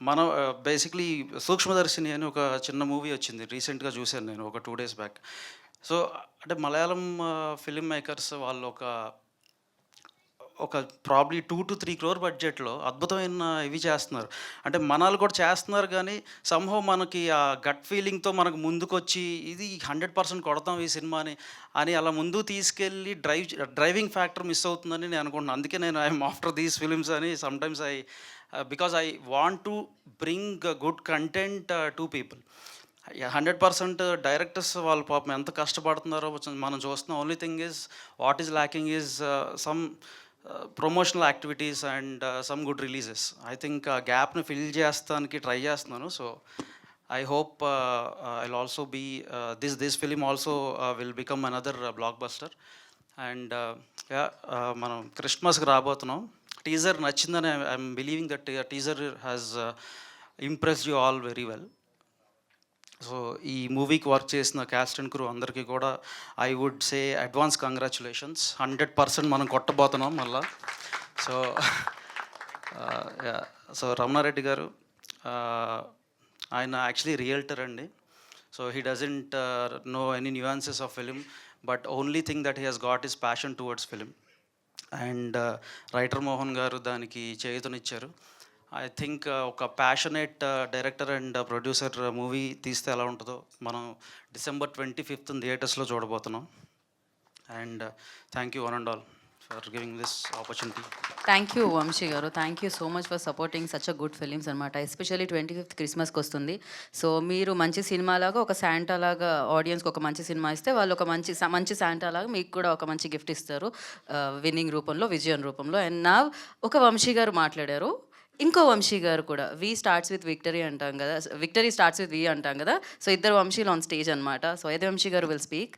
మనం బేసిక్లీ సూక్ష్మదర్శిని అని ఒక చిన్న మూవీ వచ్చింది, రీసెంట్గా చూశాను నేను ఒక 2 days బ్యాక్. సో అంటే మలయాళం ఫిలిం మేకర్స్ వాళ్ళు ఒక ఒక ప్రాబ్లీ 2 to 3 crore బడ్జెట్లో అద్భుతమైన ఇవి చేస్తున్నారు. అంటే మనాలు కూడా చేస్తున్నారు కానీ సంహవ్ మనకి ఆ గట్ ఫీలింగ్తో మనకు ముందుకొచ్చి ఇది 100% కొడతాం ఈ సినిమాని అని అలా ముందుకు తీసుకెళ్ళి డ్రైవింగ్ ఫ్యాక్టర్ మిస్ అవుతుందని నేను అనుకుంటున్నాను. అందుకే నేను ఐఎమ్ ఆఫ్టర్ దీస్ ఫిలిమ్స్ అని sometimes because I want to bring good content to people. 100% directors వాళ్ళు పాపం ఎంత కష్టపడుతున్నారో మనం చూస్తున్నాం. Only thing is what is lacking is some promotional activities and some good releases. I think ఆ గ్యాప్ని ఫిల్ చేస్తానికి ట్రై చేస్తున్నాను. So I hope I'll also be this film also will become another blockbuster. And మనం క్రిస్మస్కి రాబోతున్నాం. టీజర్ నచ్చిందని I'm believing that teaser has impressed you all very well. So ఈ మూవీకి వర్క్ చేసిన క్యాస్ట్ అండ్ క్రూ అందరికీ కూడా I would say advance congratulations. 100% మనం కొట్టబోతున్నాం మళ్ళా. సో రమణారెడ్డి గారు ఆయన యాక్చువల్లీ రియల్టర్ అండి. So he doesn't know any nuances of film, but only thing that he has got is passion towards film. And writer Mohan garu దానికి చేయుతనిచ్చారు. ఐ థింక్ ఒక passionate director and producer movie తీస్తే ఎలా ఉంటుందో మనం December 25th థియేటర్స్లో చూడబోతున్నాం. And thank you one and all for giving this opportunity. Thank you Vamsi garu, thank you so much for supporting such a good films అనమాట. ఎస్పెషల్లీ 25th క్రిస్మస్కి వస్తుంది. సో మీరు మంచి సినిమా లాగా ఒక శాంటా లాగా ఆడియన్స్కి ఒక మంచి సినిమా ఇస్తే వాళ్ళు ఒక మంచి శాంటా లాగా మీకు కూడా ఒక మంచి గిఫ్ట్ ఇస్తారు, విన్నింగ్ రూపంలో, విజయం రూపంలో. అండ్ నా ఒక వంశీ గారు మాట్లాడారు, ఇంకో వంశీ గారు కూడా వి స్టార్ట్స్ విత్ విక్టరీ అంటాం కదా, విక్టరీ స్టార్ట్స్ విత్ వి అంటాం కదా. సో ఇద్దరు వంశీలు ఆన్ స్టేజ్ అనమాట. సో అయితే వంశీ గారు విల్ స్పీక్.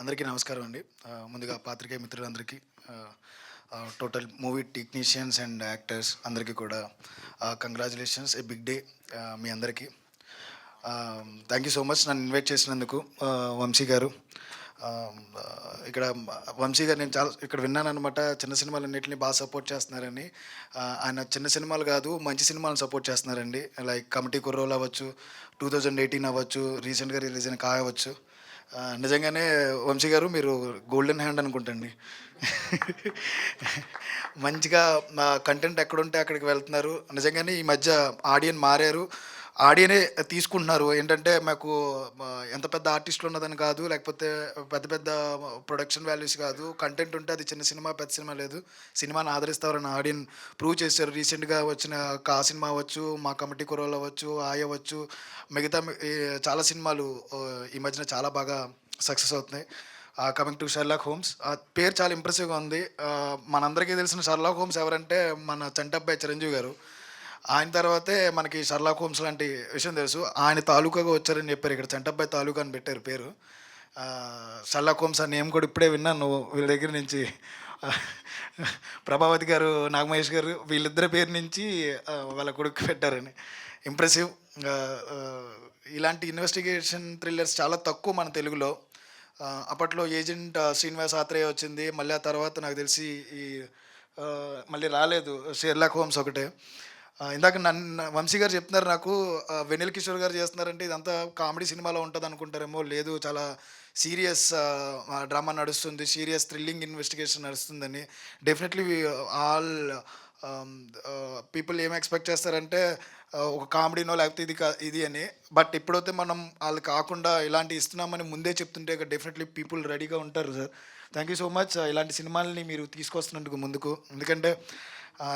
అందరికీ నమస్కారం అండి. ముందుగా పాత్రికేయ మిత్రులందరికీ, total movie technicians and actors అందరికీ కూడా కంగ్రాచులేషన్స్, ఏ బిగ్ డే మీ అందరికీ. థ్యాంక్ యూ సో మచ్ నన్ను ఇన్వైట్ చేసినందుకు వంశీ గారు. ఇక్కడ వంశీ గారు నేను చాలా ఇక్కడ విన్నాను అనమాట, చిన్న సినిమాలన్నింటినీ బాగా సపోర్ట్ చేస్తున్నారని. ఆయన చిన్న సినిమాలు కాదు మంచి సినిమాలను సపోర్ట్ చేస్తున్నారండి. లైక్ కమిటీ కుర్రోలు అవ్వచ్చు, 2018 అవ్వచ్చు, రీసెంట్గా రిలీజ్ అయిన కావచ్చు. నిజంగానే వంశీ గారు మీరు గోల్డెన్ హ్యాండ్ అనుకుంటండి. మంచిగా కంటెంట్ ఎక్కడుంటే అక్కడికి వెళ్తున్నారు. నిజంగానే ఈ మధ్య ఆడియన్ మారారు, ఆడియనే తీసుకుంటున్నారు. ఏంటంటే మాకు ఎంత పెద్ద ఆర్టిస్టులు ఉన్నదని కాదు, లేకపోతే పెద్ద పెద్ద ప్రొడక్షన్ వాల్యూస్ కాదు, కంటెంట్ ఉంటే అది చిన్న సినిమా పెద్ద సినిమా లేదు, సినిమాని ఆదరిస్తారని ఆడియన్ ప్రూవ్ చేశారు. రీసెంట్గా వచ్చిన కా సినిమా అవ్వచ్చు, మా కమిటీ కుర్రోలు అవ్వచ్చు, అవ్వచ్చు, మిగతా చాలా సినిమాలు ఈ మధ్యన చాలా బాగా సక్సెస్ అవుతున్నాయి. కమింగ్ టు షెర్లాక్ హోమ్స్, ఆ పేరు చాలా ఇంప్రెసివ్గా ఉంది. మనందరికీ తెలిసిన షెర్లాక్ హోమ్స్ ఎవరంటే మన చంటబ్బాయి చిరంజీవి గారు. ఆయన తర్వాతే మనకి షెర్లాక్ హోమ్స్ లాంటి విషయం తెలుసు. ఆయన తాలూకాగా వచ్చారని చెప్పారు, ఇక్కడ చంటబ్బాయి తాలూకా అని పెట్టారు పేరు. షెర్లాక్ హోమ్స్ అని నేను కూడా ఇప్పుడే విన్నాను వీళ్ళ దగ్గర నుంచి. ప్రభావతి గారు, నాగమహేష్ గారు వీళ్ళిద్దరి పేరు నుంచి వాళ్ళ కొడుకు పెట్టారని. ఇంప్రెసివ్. ఇలాంటి ఇన్వెస్టిగేషన్ థ్రిల్లర్స్ చాలా తక్కువ మన తెలుగులో. అప్పట్లో ఏజెంట్ శ్రీనివాస్ ఆత్రేయ వచ్చింది, మళ్ళీ ఆ తర్వాత నాకు తెలిసి ఈ మళ్ళీ రాలేదు, షెర్లాక్ హోమ్స్ ఒకటే. ఇందాక వంశీ గారు చెప్తున్నారు నాకు వెన్నెల కిషోర్ గారు చేస్తున్నారంటే ఇదంతా కామెడీ సినిమాలో ఉంటుంది అనుకుంటారేమో. లేదు, చాలా సీరియస్ డ్రామా నడుస్తుంది, సీరియస్ థ్రిల్లింగ్ ఇన్వెస్టిగేషన్ నడుస్తుందని. డెఫినెట్లీ ఆల్ పీపుల్ ఏం ఎక్స్పెక్ట్ చేస్తారంటే ఒక కామెడీనో లేకపోతే ఇది అని. బట్ ఎప్పుడైతే మనం వాళ్ళు కాకుండా ఇలాంటి ఇస్తున్నామని ముందే చెప్తుంటే డెఫినెట్లీ పీపుల్ రెడీగా ఉంటారు sir. Thank you so much ఇలాంటి సినిమాలని మీరు తీసుకొస్తున్నందుకు ముందుకు. ఎందుకంటే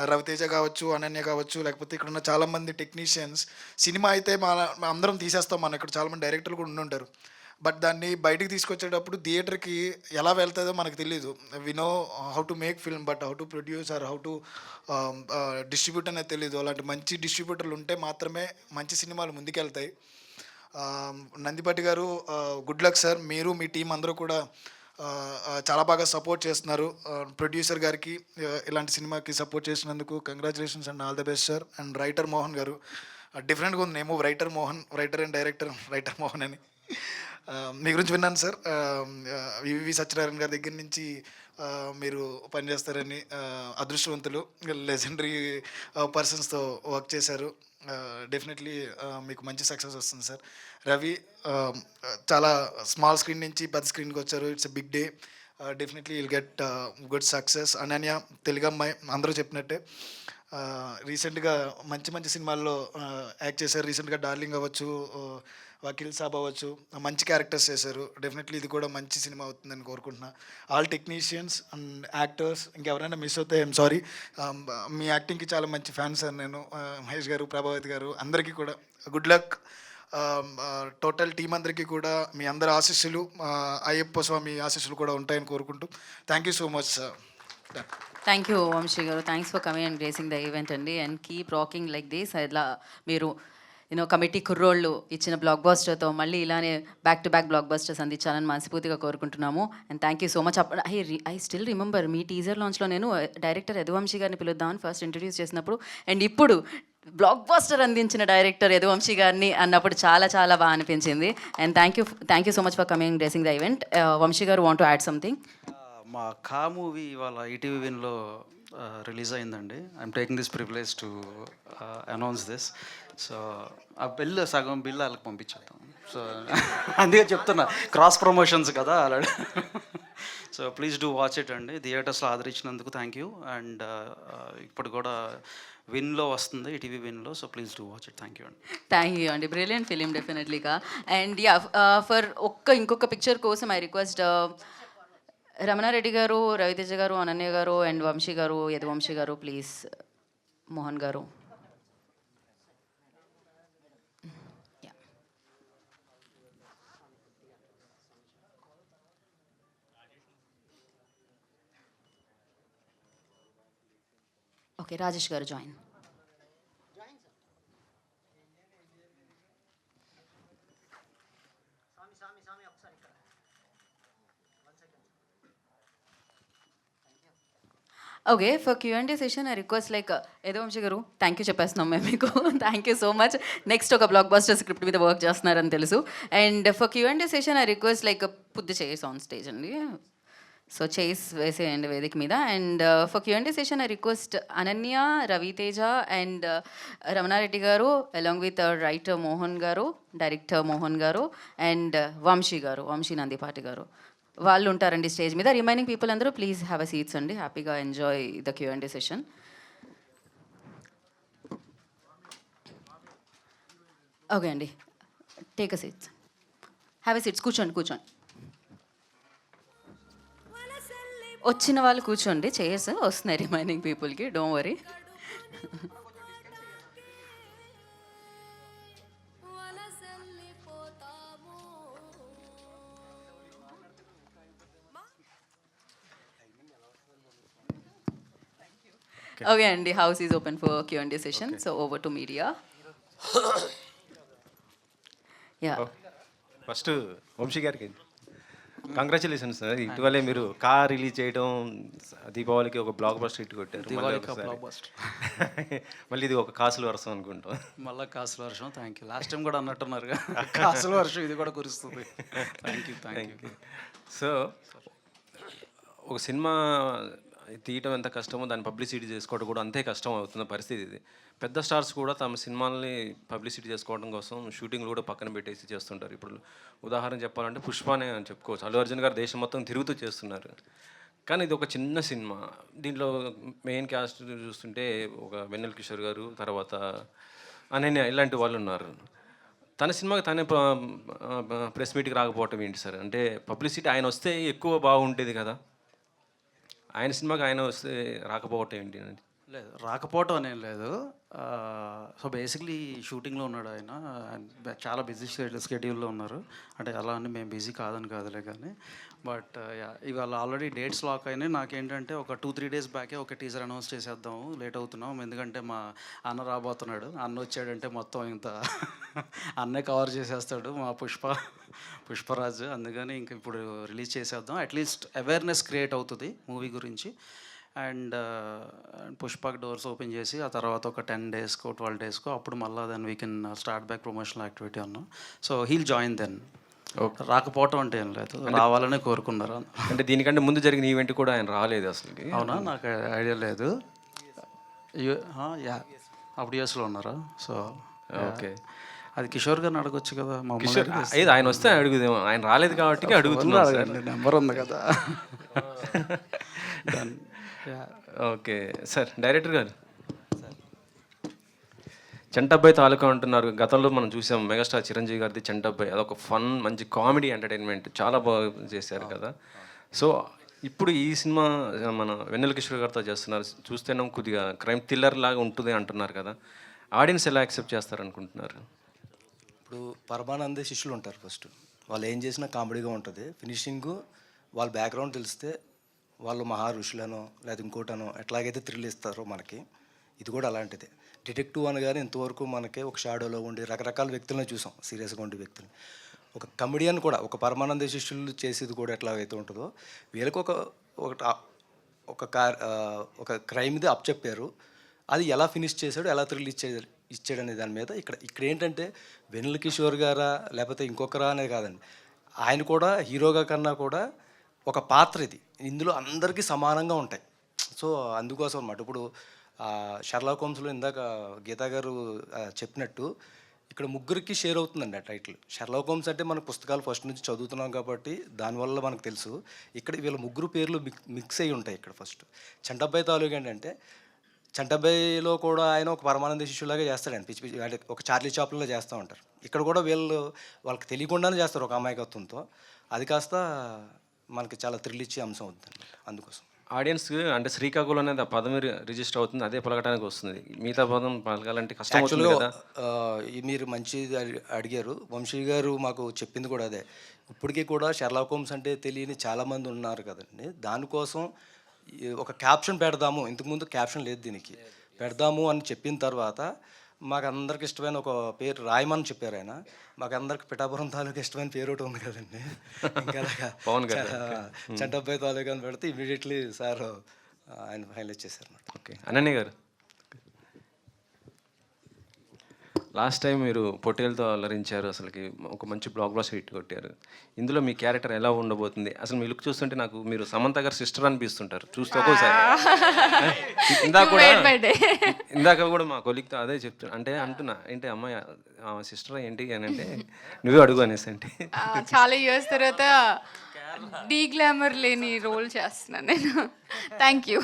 రవితేజ కావచ్చు, అనన్య కావచ్చు, లేకపోతే ఇక్కడ ఉన్న చాలామంది టెక్నీషియన్స్ సినిమా అయితే మన అందరం తీసేస్తాం, మన ఇక్కడ చాలామంది డైరెక్టర్లు కూడా ఉండుంటారు. బట్ దాన్ని బయటికి తీసుకొచ్చేటప్పుడు థియేటర్కి ఎలా వెళ్తుందో మనకు తెలియదు. We know how to make film, but how to produce or how to distribute అనేది తెలియదు. అలాంటి మంచి డిస్ట్రిబ్యూటర్లు ఉంటే మాత్రమే మంచి సినిమాలు ముందుకెళ్తాయి. నందిపట్టి గారు, గుడ్ లక్ సార్. మీరు మీ టీం అందరూ కూడా చాలా బాగా సపోర్ట్ చేస్తున్నారు. ప్రొడ్యూసర్ గారికి ఇలాంటి సినిమాకి సపోర్ట్ చేసినందుకు congratulations and all the best sir. And writer Mohan గారు, డిఫరెంట్గా ఉంది నేమో, writer Mohan, writer and director writer Mohan అని. మీ గురించి విన్నాను సార్, వివి సత్యనారాయణ గారి దగ్గర నుంచి మీరు పనిచేస్తారని. అదృష్టవంతులు, లెజెండరీ పర్సన్స్తో వర్క్ చేశారు. డెఫినెట్లీ మీకు మంచి సక్సెస్ వస్తుంది సార్. రవి చాలా స్మాల్ స్క్రీన్ నుంచి పెద్ద స్క్రీన్కి వచ్చారు, it's a big day. Definitely will get good success. Ananya Telugu అమ్మాయి అందరూ చెప్పినట్టే రీసెంట్గా మంచి మంచి సినిమాల్లో యాక్ట్ చేశారు. రీసెంట్గా డార్లింగ్ అవ్వచ్చు, వకీల్ సాబ్ అవ్వచ్చు, మంచి క్యారెక్టర్స్ చేశారు. డెఫినెట్లీ ఇది కూడా మంచి సినిమా అవుతుందని కోరుకుంటున్నా. ఆల్ టెక్నీషియన్స్ అండ్ యాక్టర్స్ ఇంకెవరైనా మిస్ అవుతే ఐఎమ్ సారీ. మీ యాక్టింగ్కి చాలా మంచి ఫ్యాన్స్ సార్ నేను. మహేష్ గారు, ప్రభావతి గారు అందరికీ కూడా గుడ్ లక్. టోటల్ టీం అందరికీ కూడా మీ అందరి ఆశీస్సులు, అయ్యప్ప స్వామి ఆశీస్సులు కూడా ఉంటాయని కోరుకుంటూ thank you so much sir. Thank you Vamsi garu. Thanks for coming and gracing the event అండి. And keep rocking like this. ఇలా మీరు కమిటీ కుర్రోళ్ళు ఇచ్చిన బ్లాక్ బస్టర్తో మళ్ళీ ఇలానే back to back block busters అందించాలని మనస్ఫూర్తిగా కోరుకుంటున్నాము. And thank you so much. I still remember మీ టీజర్ లాంచ్లో నేను డైరెక్టర్ యదువంశీ గారిని పిలుద్దామని ఫస్ట్ ఇంట్రడ్యూస్ చేసినప్పుడు, అండ్ ఇప్పుడు బ్లాక్ బస్టర్ అందించిన డైరెక్టర్ యదువంశీ గారిని అన్నప్పుడు చాలా చాలా బాగా అనిపించింది. And thank you so much for coming gracing the event. Vamshi garu want to add something? మా కా మూవీ ఇవాళ ఈటీవీ విన్లో రిలీజ్ అయిందండి. I'm taking this privilege to announce this. So ఆ సగం బిల్ వాళ్ళకి పంపించేద్దాం. సో అందుకే చెప్తున్నా, క్రాస్ ప్రమోషన్స్ కదా అలా. So please do watch it అండి. థియేటర్స్లో ఆదరించినందుకు థ్యాంక్ యూ. అండ్ ఇప్పుడు కూడా విన్లో వస్తుంది, ఈటీవీ విన్లో. So please do watch it. Thank you అండి. థ్యాంక్ యూ అండి. బ్రిలియంట్ ఫిలిం డెఫినెట్లీగా. అండ్ యా, ఫర్ ఇంకొక పిక్చర్ కోసం ఐ రిక్వెస్ట్ రమణారెడ్డి గారు, రవితేజ గారు, అనన్య గారు, అండ్ వంశీ గారు, యదువంశీ గారు, ప్లీజ్. మోహన్ గారు. Okay, Rajesh garu join. Okay, for Q&A session I request like Yaduvamsi garu, thank you చెప్పేస్తున్నాం మేము మీకు. Thank you so much. Next ఒక బ్లాక్ బస్టర్ స్క్రిప్ట్ మీద వర్క్ చేస్తున్నారని తెలుసు. And for Q&A session I request like పుద్దు చేస్ ఆన్ స్టేజ్ అండి. సో చేస్ వేసేయండి వేదిక మీద. And for Q&A session I request Ananya, Ravi Teja and Ramana Reddy garu along with writer Mohan గారు, డైరెక్టర్ మోహన్ గారు అండ్ వంశీ గారు, వంశీ నందిపాటి గారు, వాళ్ళు ఉంటారండి స్టేజ్ మీద. రిమైనింగ్ పీపుల్ అందరూ ప్లీజ్ హ్యావ్ అ సీట్స్ అండి. హ్యాపీగా enjoy the Q&A session. Okay అండి, take a seats, have a seats. కూర్చోండి. వచ్చిన వాళ్ళు కూర్చోండి. చైర్స్ వస్తున్నాయి రిమైనింగ్ పీపుల్కి, డోంట్ వరీ. ఓకే అండి, house is open for Q&A session. So over to media. Yeah, first Vamsi గారికి కంగ్రాచులేషన్స్ సార్. ఇటీవలే మీరు కార్ రిలీజ్ చేయడం, దీపావళికి ఒక బ్లాక్ బస్టర్ హిట్ కొట్టారు. మళ్ళీ ఇది ఒక కాసుల వర్షం అనుకుంటాం. మళ్ళీ కాసుల వర్షం. Thank you. లాస్ట్ టైం కూడా అన్నట్టున్నారు కాసుల వర్షం, ఇది కూడా కురుస్తుంది. Thank you. సో ఒక సినిమా తీయటం ఎంత కష్టమో దాన్ని పబ్లిసిటీ చేసుకోవడం కూడా అంతే కష్టం అవుతున్న పరిస్థితి ఇది. పెద్ద స్టార్స్ కూడా తమ సినిమాల్ని పబ్లిసిటీ చేసుకోవడం కోసం షూటింగ్లు కూడా పక్కన పెట్టేసి చేస్తుంటారు. ఇప్పుడు ఉదాహరణ చెప్పాలంటే పుష్పనే అని చెప్పుకోవచ్చు. అల్లు అర్జున్ గారు దేశం మొత్తం తిరుగుతూ చేస్తున్నారు. కానీ ఇది ఒక చిన్న సినిమా. దీంట్లో మెయిన్ క్యాస్ట్ చూస్తుంటే ఒక వెన్నెల కిషోర్ గారు, తర్వాత అనన్య, ఇలాంటి వాళ్ళు ఉన్నారు. తన సినిమాకి తనే ప్రెస్ మీట్కి రాకపోవటం ఏంటి సార్? అంటే పబ్లిసిటీ ఆయన వస్తే ఎక్కువ బాగుంటుంది కదా, ఆయన సినిమాకి ఆయన వస్తే రాకపోవటం ఏంటి? లేదు, రాకపోవటం అనేం లేదు. సో బేసిక్లీ షూటింగ్లో ఉన్నాడు ఆయన. చాలా బిజీ స్కెడ్యూల్లో ఉన్నారు. అంటే అలా అని మేము బిజీ కాదులే కానీ. బట్ ఇవాళ ఆల్రెడీ డేట్స్ లాక్ అయినాయి. నాకేంటంటే ఒక 2-3 డేస్ బ్యాకే ఒక టీజర్ అనౌన్స్ చేసేద్దాము, లేట్ అవుతున్నాం. ఎందుకంటే మా అన్న రాబోతున్నాడు. అన్న వచ్చాడంటే మొత్తం ఇంత అన్నే కవర్ చేసేస్తాడు, మా పుష్పరాజ్. అందుకని ఇంక ఇప్పుడు రిలీజ్ చేసేద్దాం. అట్లీస్ట్ అవేర్నెస్ క్రియేట్ అవుతుంది మూవీ గురించి. అండ్ పుష్పక్ డోర్స్ ఓపెన్ చేసి ఆ తర్వాత ఒక 10 డేస్కో 12 డేస్కో అప్పుడు మళ్ళీ then we can start back promotional activity అన్నాం. So he'll join then. రాకపోవటం అంటే ఏం లేదు, రావాలనే కోరుకున్నారు. అంటే దీనికంటే ముందు జరిగిన ఈవెంట్ కూడా ఆయన రాలేదు అసలు? అవునా, నాకు ఐడియా లేదు. అప్పుడు యూఎస్లో ఉన్నారా? So okay. అది కిషోర్ గారిని అడగొచ్చు కదా కిషోర్ ఏది ఆయన వస్తే అడుగుదేమో, ఆయన రాలేదు కాబట్టి అడుగుతున్నాను సార్. నెంబర్ ఉంది కదా. ఓకే సార్, డైరెక్టర్ గారు చంటబ్బాయి తాలూకా అంటున్నారు. గతంలో మనం చూసాం మెగాస్టార్ చిరంజీవి గారిది చంటబ్బాయి, అదొక ఫన్ మంచి కామెడీ ఎంటర్టైన్మెంట్ చాలా బాగా చేశారు కదా. సో ఇప్పుడు ఈ సినిమా మన వెన్నెల కిషోర్ గారితో చేస్తున్నారు, చూస్తేనే కొద్దిగా క్రైమ్ థ్రిల్లర్ లాగా ఉంటుంది అంటున్నారు కదా. ఆడియన్స్ ఎలా యాక్సెప్ట్ చేస్తారనుకుంటున్నారు? ఇప్పుడు పరమానందే శిష్యులు ఉంటారు. ఫస్ట్ వాళ్ళు ఏం చేసినా కామెడీగా ఉంటుంది. ఫినిషింగ్ వాళ్ళ బ్యాక్గ్రౌండ్ తెలిస్తే వాళ్ళు మహా ఋషులనో లేదా ఇంకోటనో ఎట్లాగైతే థ్రిల్ ఇస్తారో మనకి, ఇది కూడా అలాంటిదే. డిటెక్టివ్ అనగానే ఇంతవరకు మనకి ఒక షాడోలో ఉండి రకరకాల వ్యక్తులను చూసాం, సీరియస్గా ఉండే వ్యక్తులు. ఒక కమెడియన్ కూడా, ఒక పరమానంద శిష్యులు చేసేది కూడా ఎట్లాగైతే ఉంటుందో వీళ్ళకి ఒక క్రైమ్ది అప్ చెప్పారు. అది ఎలా ఫినిష్ చేశాడు, ఎలా థ్రిల్ ఇచ్చాడు అనే దాని మీద ఇక్కడ ఏంటంటే వెన్నెల కిషోర్ గారా లేకపోతే ఇంకొకరా అనేది కాదండి, ఆయన కూడా హీరోగా కన్నా కూడా ఒక పాత్ర ఇది. ఇందులో అందరికీ సమానంగా ఉంటాయి. సో అందుకోసం అన్నమాట. ఇప్పుడు షెర్లాక్ హోమ్స్లో ఇందాక గీతా గారు చెప్పినట్టు ఇక్కడ ముగ్గురికి షేర్ అవుతుందండి ఆ టైటిల్. షెర్లాక్ హోమ్స్ అంటే మన పుస్తకాలు ఫస్ట్ నుంచి చదువుతున్నాం కాబట్టి దానివల్ల మనకు తెలుసు. ఇక్కడ వీళ్ళ ముగ్గురు పేర్లు మిక్స్ అయ్యి ఉంటాయి. ఇక్కడ ఫస్ట్ చంటబ్బాయి తాలూకా ఏంటంటే, చంటబ్బాయిలో కూడా ఆయన ఒక పరమానంద శిష్యులాగా చేస్తాడండి, పిచ్చి పిచ్చి అంటే ఒక చార్లీ చాప్లిన్లో చేస్తూ ఉంటారు. ఇక్కడ కూడా వాళ్ళకి తెలియకుండానే చేస్తారు ఒక అమాయకత్వంతో. అది కాస్త మనకి చాలా థ్రిల్ ఇచ్చే అంశం అవుతుంది అందుకోసం. ఆడియన్స్ అంటే శ్రీకాకుళం అనేది ఆ పదం రిజిస్టర్ అవుతుంది, అదే పలకడానికి వస్తుంది. మిగతా పదం పలకాలంటే కష్టం అవుతుంది కదా. మీరు మంచి అడిగారు. వంశీ గారు మాకు చెప్పింది కూడా అదే. ఇప్పటికీ కూడా షెర్లాక్ హోమ్స్ అంటే తెలియని చాలామంది ఉన్నారు కదండి. దానికోసం ఒక క్యాప్షన్ పెడదాము, ఇంతకుముందు క్యాప్షన్ లేదు దీనికి, పెడదాము అని చెప్పిన తర్వాత మాకు అందరికి ఇష్టమైన ఒక పేరు రాయమని చెప్పారు ఆయన. మాకు అందరికి పిఠాపురం తాలూకా ఇష్టమైన పేరు ఒకటి ఉంది కదండి, ఇంకా పవన్ గారు చంటబ్బాయి తాలూకా అని పెడితే ఇమీడియట్లీ సార్ ఆయన హైలైట్ చేశారు అన్నమాట. ఓకే, అనన్య గారు లాస్ట్ టైం మీరు పొట్టేలతో అలరించారు, అసలుకి ఒక మంచి బ్లాక్ బస్టర్ హిట్ కొట్టారు. ఇందులో మీ క్యారెక్టర్ ఎలా ఉండబోతుంది? అసలు మీ లుక్ చూస్తుంటే నాకు మీరు సమంత గారు సిస్టర్ అనిపిస్తుంటారు చూస్తే ఒక్కోసారి. ఇందాక కూడా మా కొలిక్తో అదే చెప్తున్నా, అంటే అంటున్నా ఏంటి అమ్మాయి సిస్టర్ ఏంటి అని అంటే నువ్వే అడుగు అనేసి. అంటే చాలా ఇయర్స్ తర్వాత డీ గ్లామర్ లేని రోల్ చేస్తున్నాను నేను. Thank you.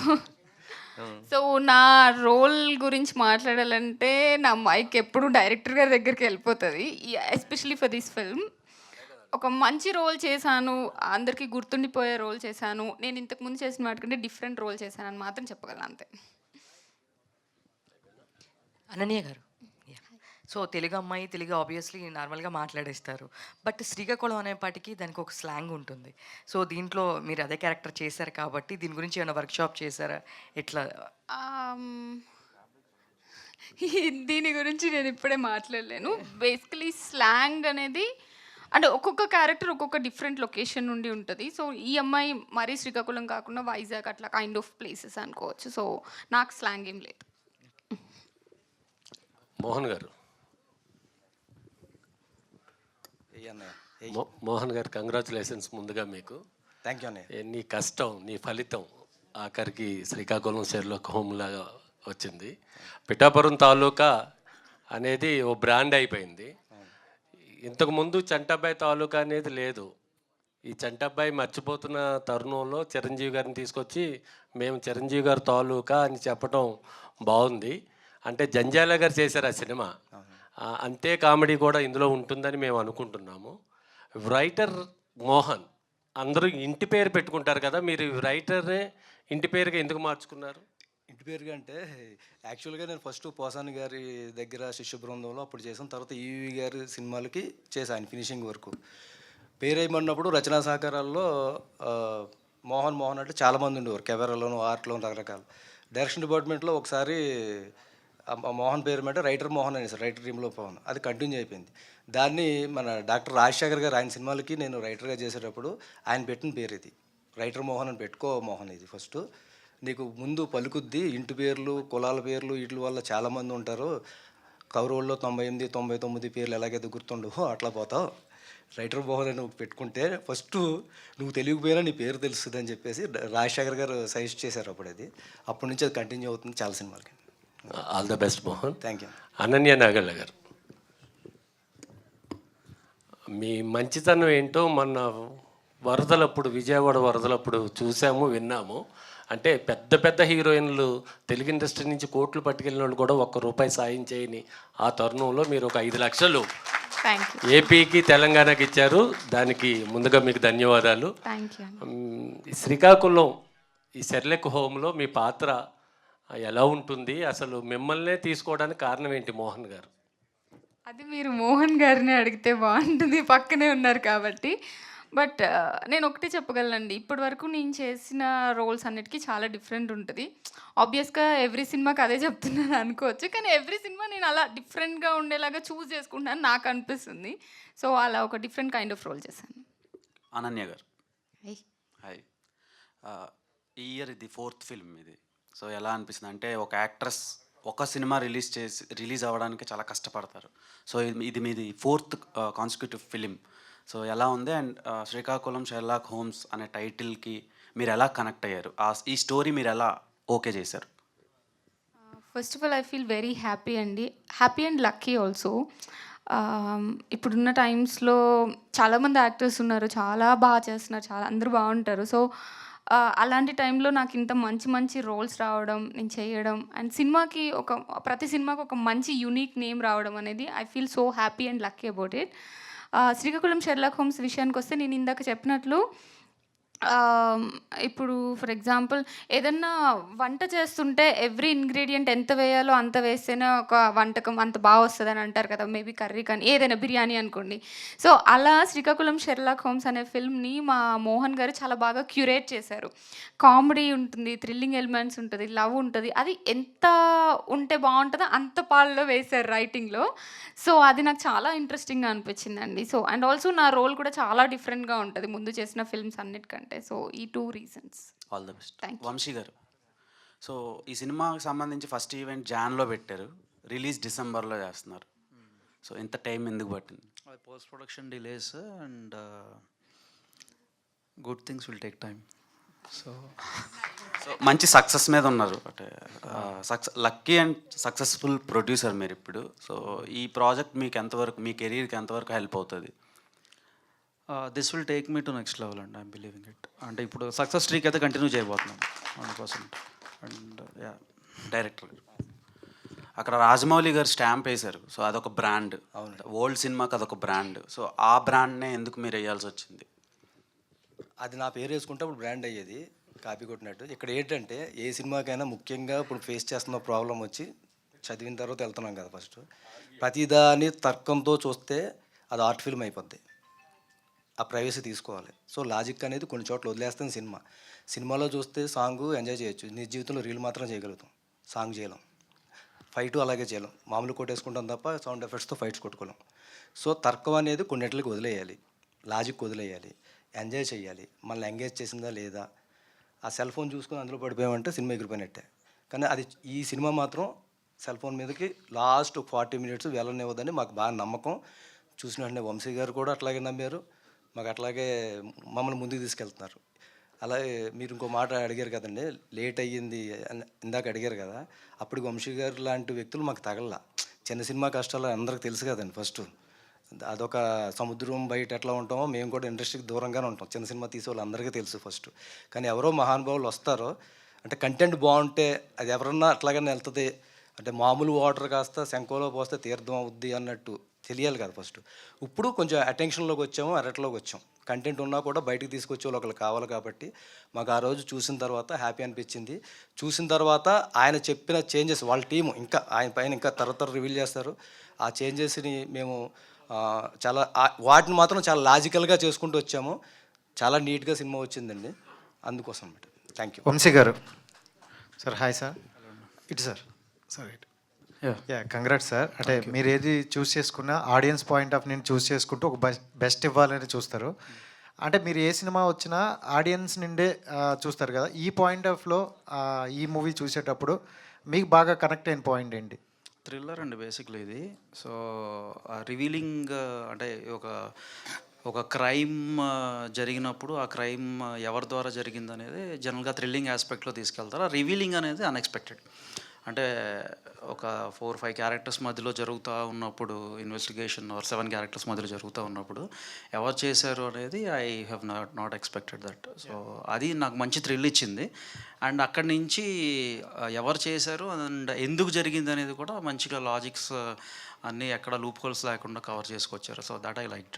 సో నా రోల్ గురించి మాట్లాడాలంటే నా మైక్ ఎప్పుడు డైరెక్టర్ గారి దగ్గరికి వెళ్ళిపోతుంది, ఎస్పెషలీ ఫర్ దిస్ ఫిల్మ్. ఒక మంచి రోల్ చేశాను, అందరికీ గుర్తుండిపోయే రోల్ చేశాను. నేను ఇంతకుముందు చేసిన వాటికంటే డిఫరెంట్ రోల్ చేశాను అని మాత్రం చెప్పగలను అంతే. అనన్య గారు, సో తెలుగు అమ్మాయి, తెలుగు ఆబ్వియస్లీ నార్మల్గా మాట్లాడేస్తారు, బట్ శ్రీకాకుళం అనేపాటికి దానికి ఒక స్లాంగ్ ఉంటుంది. సో దీంట్లో మీరు అదే క్యారెక్టర్ చేశారు కాబట్టి దీని గురించి ఏమైనా వర్క్షాప్ చేశారా, ఎట్లా? దీని గురించి నేను ఇప్పుడే మాట్లాడలేను. బేసికలీ స్లాంగ్ అనేది అంటే ఒక్కొక్క క్యారెక్టర్ ఒక్కొక్క డిఫరెంట్ లొకేషన్ నుండి ఉంటుంది. సో ఈ అమ్మాయి మరీ శ్రీకాకుళం కాకుండా వైజాగ్ అట్లా కైండ్ ఆఫ్ ప్లేసెస్ అనుకోవచ్చు. సో నాకు స్లాంగ్ ఏం లేదు. మోహన్ గారు, మోహన్ గారు కంగ్రాచులేషన్స్ ముందుగా మీకు. థ్యాంక్ యూ అన్నయ్య. నీ కష్టం, నీ ఫలితం ఆఖరికి శ్రీకాకుళం షెర్లాక్ హోమ్ లాగా వచ్చింది. పిఠాపురం తాలూకా అనేది ఓ బ్రాండ్ అయిపోయింది. ఇంతకుముందు చంటబ్బాయి తాలూకా అనేది లేదు. ఈ చంటబ్బాయి మర్చిపోతున్న తరుణంలో చిరంజీవి గారిని తీసుకొచ్చి మేము చిరంజీవి గారి తాలూకా అని చెప్పడం బాగుంది. అంటే జంజాల గారు చేశారు ఆ సినిమా, అంతే కామెడీ కూడా ఇందులో ఉంటుందని మేము అనుకుంటున్నాము. రైటర్ మోహన్, అందరూ ఇంటి పేరు పెట్టుకుంటారు కదా, మీరు రైటరే ఇంటి పేరుగా ఎందుకు మార్చుకున్నారు? ఇంటి పేరుగా అంటే యాక్చువల్గా నేను ఫస్ట్ పోసాని గారి దగ్గర శిష్య బృందంలో అప్పుడు చేసాను. తర్వాత ఈవి గారి సినిమాలకి చేశాను ఆయన ఫినిషింగ్ వరకు. పేరేయమన్నప్పుడు రచనా సహకారాల్లో మోహన్ అంటే చాలామంది ఉండేవారు, కెమెరాలోను ఆర్ట్లోను రకరకాలు. డైరెక్షన్ డిపార్ట్మెంట్లో ఒకసారి మోహన్ పేరు మీద రైటర్ మోహన్ అనేసి రైటర్ టీంలో పవన్, అది కంటిన్యూ అయిపోయింది. దాన్ని మన డాక్టర్ రాజశేఖర్ గారు ఆయన సినిమాలకి నేను రైటర్గా చేసేటప్పుడు ఆయన పెట్టిన పేరు ఇది, రైటర్ మోహన్ అని పెట్టుకో మోహన్, ఇది ఫస్ట్ నీకు ముందు పలుకుద్ది, ఇంటి పేర్లు కులాల పేర్లు వీటి వల్ల చాలామంది ఉంటారు, కౌరవుల్లో 98-99 పేర్లు ఎలాగైతే గుర్తుండవో అట్లా పోతావు, రైటర్ మోహన్ అని నువ్వు పెట్టుకుంటే ఫస్ట్ నువ్వు తెలియకపోయినా నీ పేరు తెలుస్తుంది అని చెప్పేసి రాజశేఖర్ గారు సజెస్ట్ చేశారు అప్పుడు. అది అప్పటి నుంచి అది కంటిన్యూ అవుతుంది చాలా సినిమాలకి. All the best Mohan. Thank you. Ananya Nagalla garu, మీ మంచితనం ఏంటో మొన్న వరదలప్పుడు, విజయవాడ వరదలప్పుడు చూసాము, విన్నాము. అంటే పెద్ద పెద్ద హీరోయిన్లు తెలుగు ఇండస్ట్రీ నుంచి కోట్లు పట్టుకెళ్ళిన వాళ్ళు కూడా ₹1 సాయం చేయని ఆ తరుణంలో మీరు ఒక 5 లక్షలు థ్యాంక్ యూ. ఏపీకి తెలంగాణకి ఇచ్చారు. దానికి ముందుగా మీకు ధన్యవాదాలు. Thank you. ఈ శ్రీకాకుళం ఈ షెర్లక్ హోమ్లో మీ పాత్ర ఎలా ఉంటుంది? అసలు మిమ్మల్నే తీసుకోవడానికి కారణం ఏంటి మోహన్ గారు? అది మీరు మోహన్ గారిని అడిగితే బాగుంటుంది, పక్కనే ఉన్నారు కాబట్టి. బట్ నేను ఒకటే చెప్పగలనండి, ఇప్పటి వరకు నేను చేసిన రోల్స్ అన్నిటికీ చాలా డిఫరెంట్ ఉంటుంది. ఆబ్వియస్గా ఎవ్రీ సినిమాకి అదే చెప్తున్నాను అనుకోవచ్చు, కానీ ఎవ్రీ సినిమా నేను అలా డిఫరెంట్గా ఉండేలాగా చూస్ చేసుకుంటాను నాకు అనిపిస్తుంది. సో అలా ఒక డిఫరెంట్ కైండ్ ఆఫ్ రోల్ చేశాను. అనన్య గారు, Hey. హాయ్. ఈ ఇయర్ ఇది 4th ఫిల్మ్ ఇది. సో ఎలా అనిపిస్తుంది అంటే, ఒక యాక్ట్రెస్ ఒక సినిమా రిలీజ్ అవ్వడానికి చాలా కష్టపడతారు. సో ఇది మీది 4th కాన్సిక్యూటివ్ ఫిలిం. సో ఎలా ఉంది? అండ్ శ్రీకాకుళం షెర్లాక్ హోమ్స్ అనే టైటిల్కి మీరు ఎలా కనెక్ట్ అయ్యారు? ఈ స్టోరీ మీరు ఎలా ఓకే చేశారు? First of all I feel very happy అండి, హ్యాపీ అండ్ లక్కీ ఆల్సో. ఇప్పుడున్న టైమ్స్లో చాలామంది యాక్టర్స్ ఉన్నారు, చాలా బాగా చేస్తున్నారు, చాలా అందరూ బాగుంటారు. సో అలాంటి టైంలో నాకు ఇంత మంచి మంచి రోల్స్ రావడం, నేను చేయడం, అండ్ సినిమాకి ప్రతి సినిమాకి ఒక మంచి యూనిక్ నేమ్ రావడం అనేది I feel so happy and lucky about it. Srikakulam Sherlock homes విషయానికి వస్తే, నేను ఇందాక చెప్పినట్లు ఇప్పుడు ఫర్ ఎగ్జాంపుల్ ఏదన్నా వంట చేస్తుంటే ఎవ్రీ ఇంగ్రీడియంట్ ఎంత వేయాలో అంత వేస్తేనే ఒక వంటకం అంత బాగా వస్తుంది అని అంటారు కదా, మేబీ కర్రీ కానీ ఏదైనా బిర్యానీ అనుకోండి. సో అలా శ్రీకాకుళం షెర్లాక్ హోమ్స్ అనే ఫిల్మ్ని మా మోహన్ గారు చాలా బాగా క్యూరేట్ చేశారు. కామెడీ ఉంటుంది, థ్రిల్లింగ్ ఎలిమెంట్స్ ఉంటుంది, లవ్ ఉంటుంది, అది ఎంత ఉంటే బాగుంటుందో అంత పాల్లో వేశారు రైటింగ్లో. సో అది నాకు చాలా ఇంట్రెస్టింగ్గా అనిపించిందండి. సో అండ్ ఆల్సో నా రోల్ కూడా చాలా డిఫరెంట్గా ఉంటుంది ముందు చేసిన ఫిల్మ్స్ అన్నిటికంటే. సో ఈ 2 reasons. All the best. Vamshi garu, so ఈ సినిమాకి సంబంధించి ఫస్ట్ ఈవెంట్ జాన్లో పెట్టారు, రిలీజ్ డిసెంబర్లో చేస్తున్నారు. సో ఇంత టైం ఎందుకు పట్టింది? Post production delays and good things will take time. So మంచి సక్సెస్ మీద ఉన్నారు, అంటే లక్కీ అండ్ సక్సెస్ఫుల్ ప్రొడ్యూసర్ మీరు ఇప్పుడు. సో ఈ ప్రాజెక్ట్ మీకు ఎంతవరకు, మీ కెరీర్కి ఎంతవరకు హెల్ప్ అవుతుంది? This will take me to next level and I'm believing it. అంటే ఇప్పుడు సక్సెస్ స్ట్రీక్ అయితే కంటిన్యూ చేయబోతున్నాం 100%. అండ్ యా, డైరెక్టర్ గారు, అక్కడ రాజమౌళి గారు స్టాంప్ వేశారు. సో అదొక బ్రాండ్, ఓల్డ్ సినిమాకి అదొక బ్రాండ్. సో ఆ బ్రాండ్నే ఎందుకు మీరు వేయాల్సి వచ్చింది? అది నా పేరు వేసుకుంటే అప్పుడు బ్రాండ్ అయ్యేది, కాపీ కొట్టినట్టు. ఇక్కడ ఏంటంటే ఏ సినిమాకైనా ముఖ్యంగా ఇప్పుడు ఫేస్ చేస్తున్న ప్రాబ్లం వచ్చి చదివిన తర్వాత వెళ్తున్నాం కదా, ఫస్ట్ ప్రతిదాని తర్కంతో చూస్తే అది ఆర్ట్ ఫిల్మ్ అయిపోద్ది. ఆ ప్రైవసీ తీసుకోవాలి. సో లాజిక్ అనేది కొన్ని చోట్ల వదిలేస్తుంది సినిమా. సినిమాలో చూస్తే సాంగ్ ఎంజాయ్ చేయొచ్చు, నిజ జీవితంలో రీల్ మాత్రం చేయగలుగుతాం, సాంగ్ చేయలేం. ఫైటు అలాగే చేయలేం, మామూలు కొట్టేసుకుంటాం తప్ప సౌండ్ ఎఫెక్ట్స్తో ఫైట్స్ కొట్టుకోలేం. సో తర్కం అనేది కొన్నిటికి వదిలేయాలి, లాజిక్ వదిలేయాలి, ఎంజాయ్ చేయాలి. మళ్ళీ ఎంగేజ్ చేసిందా లేదా, ఆ సెల్ ఫోన్ చూసుకుని అందులో పడిపోయామంటే సినిమా ఎగిరిపోయినట్టే. కానీ అది ఈ సినిమా మాత్రం సెల్ ఫోన్ మీదకి లాస్ట్ 40 minutes వెళ్ళనివ్వదని మాకు బాగా నమ్మకం. చూసిన వెంటనే వంశీ గారు కూడా అట్లాగే నమ్మారు, మాకు అట్లాగే మమ్మల్ని ముందుకు తీసుకెళ్తున్నారు. అలాగే మీరు ఇంకో మాట అడిగారు కదండి, లేట్ అయ్యింది అని ఇందాక అడిగారు కదా, అప్పటికి వంశీ గారు లాంటి వ్యక్తులు మాకు తగల. చిన్న సినిమా కష్టాలు అందరికి తెలుసు కదండి. ఫస్ట్ అదొక సముద్రం బయట ఎట్లా ఉంటామో మేము కూడా ఇండస్ట్రీకి దూరంగానే ఉంటాం, చిన్న సినిమా తీసే వాళ్ళు అందరికీ తెలుసు ఫస్ట్. కానీ ఎవరో మహానుభావులు వస్తారో, అంటే కంటెంట్ బాగుంటే అది ఎవరన్నా అట్లాగనే వెళ్తుంది. అంటే మామూలు వాటర్ కాస్త శంఖంలో పోస్తే తీర్థం అవుద్ది అన్నట్టు తెలియాలి కదా ఫస్ట్. ఇప్పుడు కొంచెం అటెన్షన్లోకి వచ్చాము, అరట్లోకి వచ్చాం. కంటెంట్ ఉన్నా కూడా బయటకు తీసుకొచ్చే వాళ్ళు ఒకళ్ళు కావాలి కాబట్టి మాకు ఆ రోజు చూసిన తర్వాత హ్యాపీ అనిపించింది. చూసిన తర్వాత ఆయన చెప్పిన చేంజెస్, వాళ్ళ టీము ఇంకా ఆయన పైన ఇంకా తర్వాత రివీల్ చేస్తారు. ఆ చేంజెస్ని మేము చాలా వాటిని మాత్రం చాలా లాజికల్గా చేసుకుంటూ వచ్చాము. చాలా నీట్గా సినిమా వచ్చిందండి, అందుకోసం అన్నమాట. Thank you. Vamsi garu sir. Hi sir. ఇటు సార్. సార్ ఇటు. Yeah, congrats sir. అంటే మీరు ఏది చూస్ చేసుకున్నా ఆడియన్స్ పాయింట్ ఆఫ్ నేను చూస్ చేసుకుంటూ ఒక బెస్ట్ ఇవ్వాలని చూస్తారు. అంటే మీరు ఏ సినిమా వచ్చినా ఆడియన్స్ నుండే చూస్తారు కదా. ఈ పాయింట్ ఆఫ్లో ఈ మూవీ చూసేటప్పుడు మీకు బాగా కనెక్ట్ అయిన పాయింట్ ఏంటి? థ్రిల్లర్ అండి బేసిక్లీ ఇది. సో రివీలింగ్ అంటే ఒక క్రైమ్ జరిగినప్పుడు ఆ క్రైమ్ ఎవరి ద్వారా జరిగింది అనేది జనరల్గా థ్రిల్లింగ్ ఆస్పెక్ట్లో తీసుకెళ్తారు. ఆ రివీలింగ్ అనేది అన్ఎక్స్పెక్టెడ్. అంటే ఒక 4-5 క్యారెక్టర్స్ మధ్యలో జరుగుతూ ఉన్నప్పుడు ఇన్వెస్టిగేషన్ ఆర్ 7 క్యారెక్టర్స్ మధ్యలో జరుగుతూ ఉన్నప్పుడు ఎవరు చేశారు అనేది I have not expected that. So అది నాకు మంచి థ్రిల్ ఇచ్చింది. అండ్ అక్కడి నుంచి ఎవరు చేశారు అండ్ ఎందుకు జరిగింది అనేది కూడా మంచిగా లాజిక్స్ అన్నీ ఎక్కడ లూప్ హోల్స్ లేకుండా కవర్ చేసుకొచ్చారు. So that I like.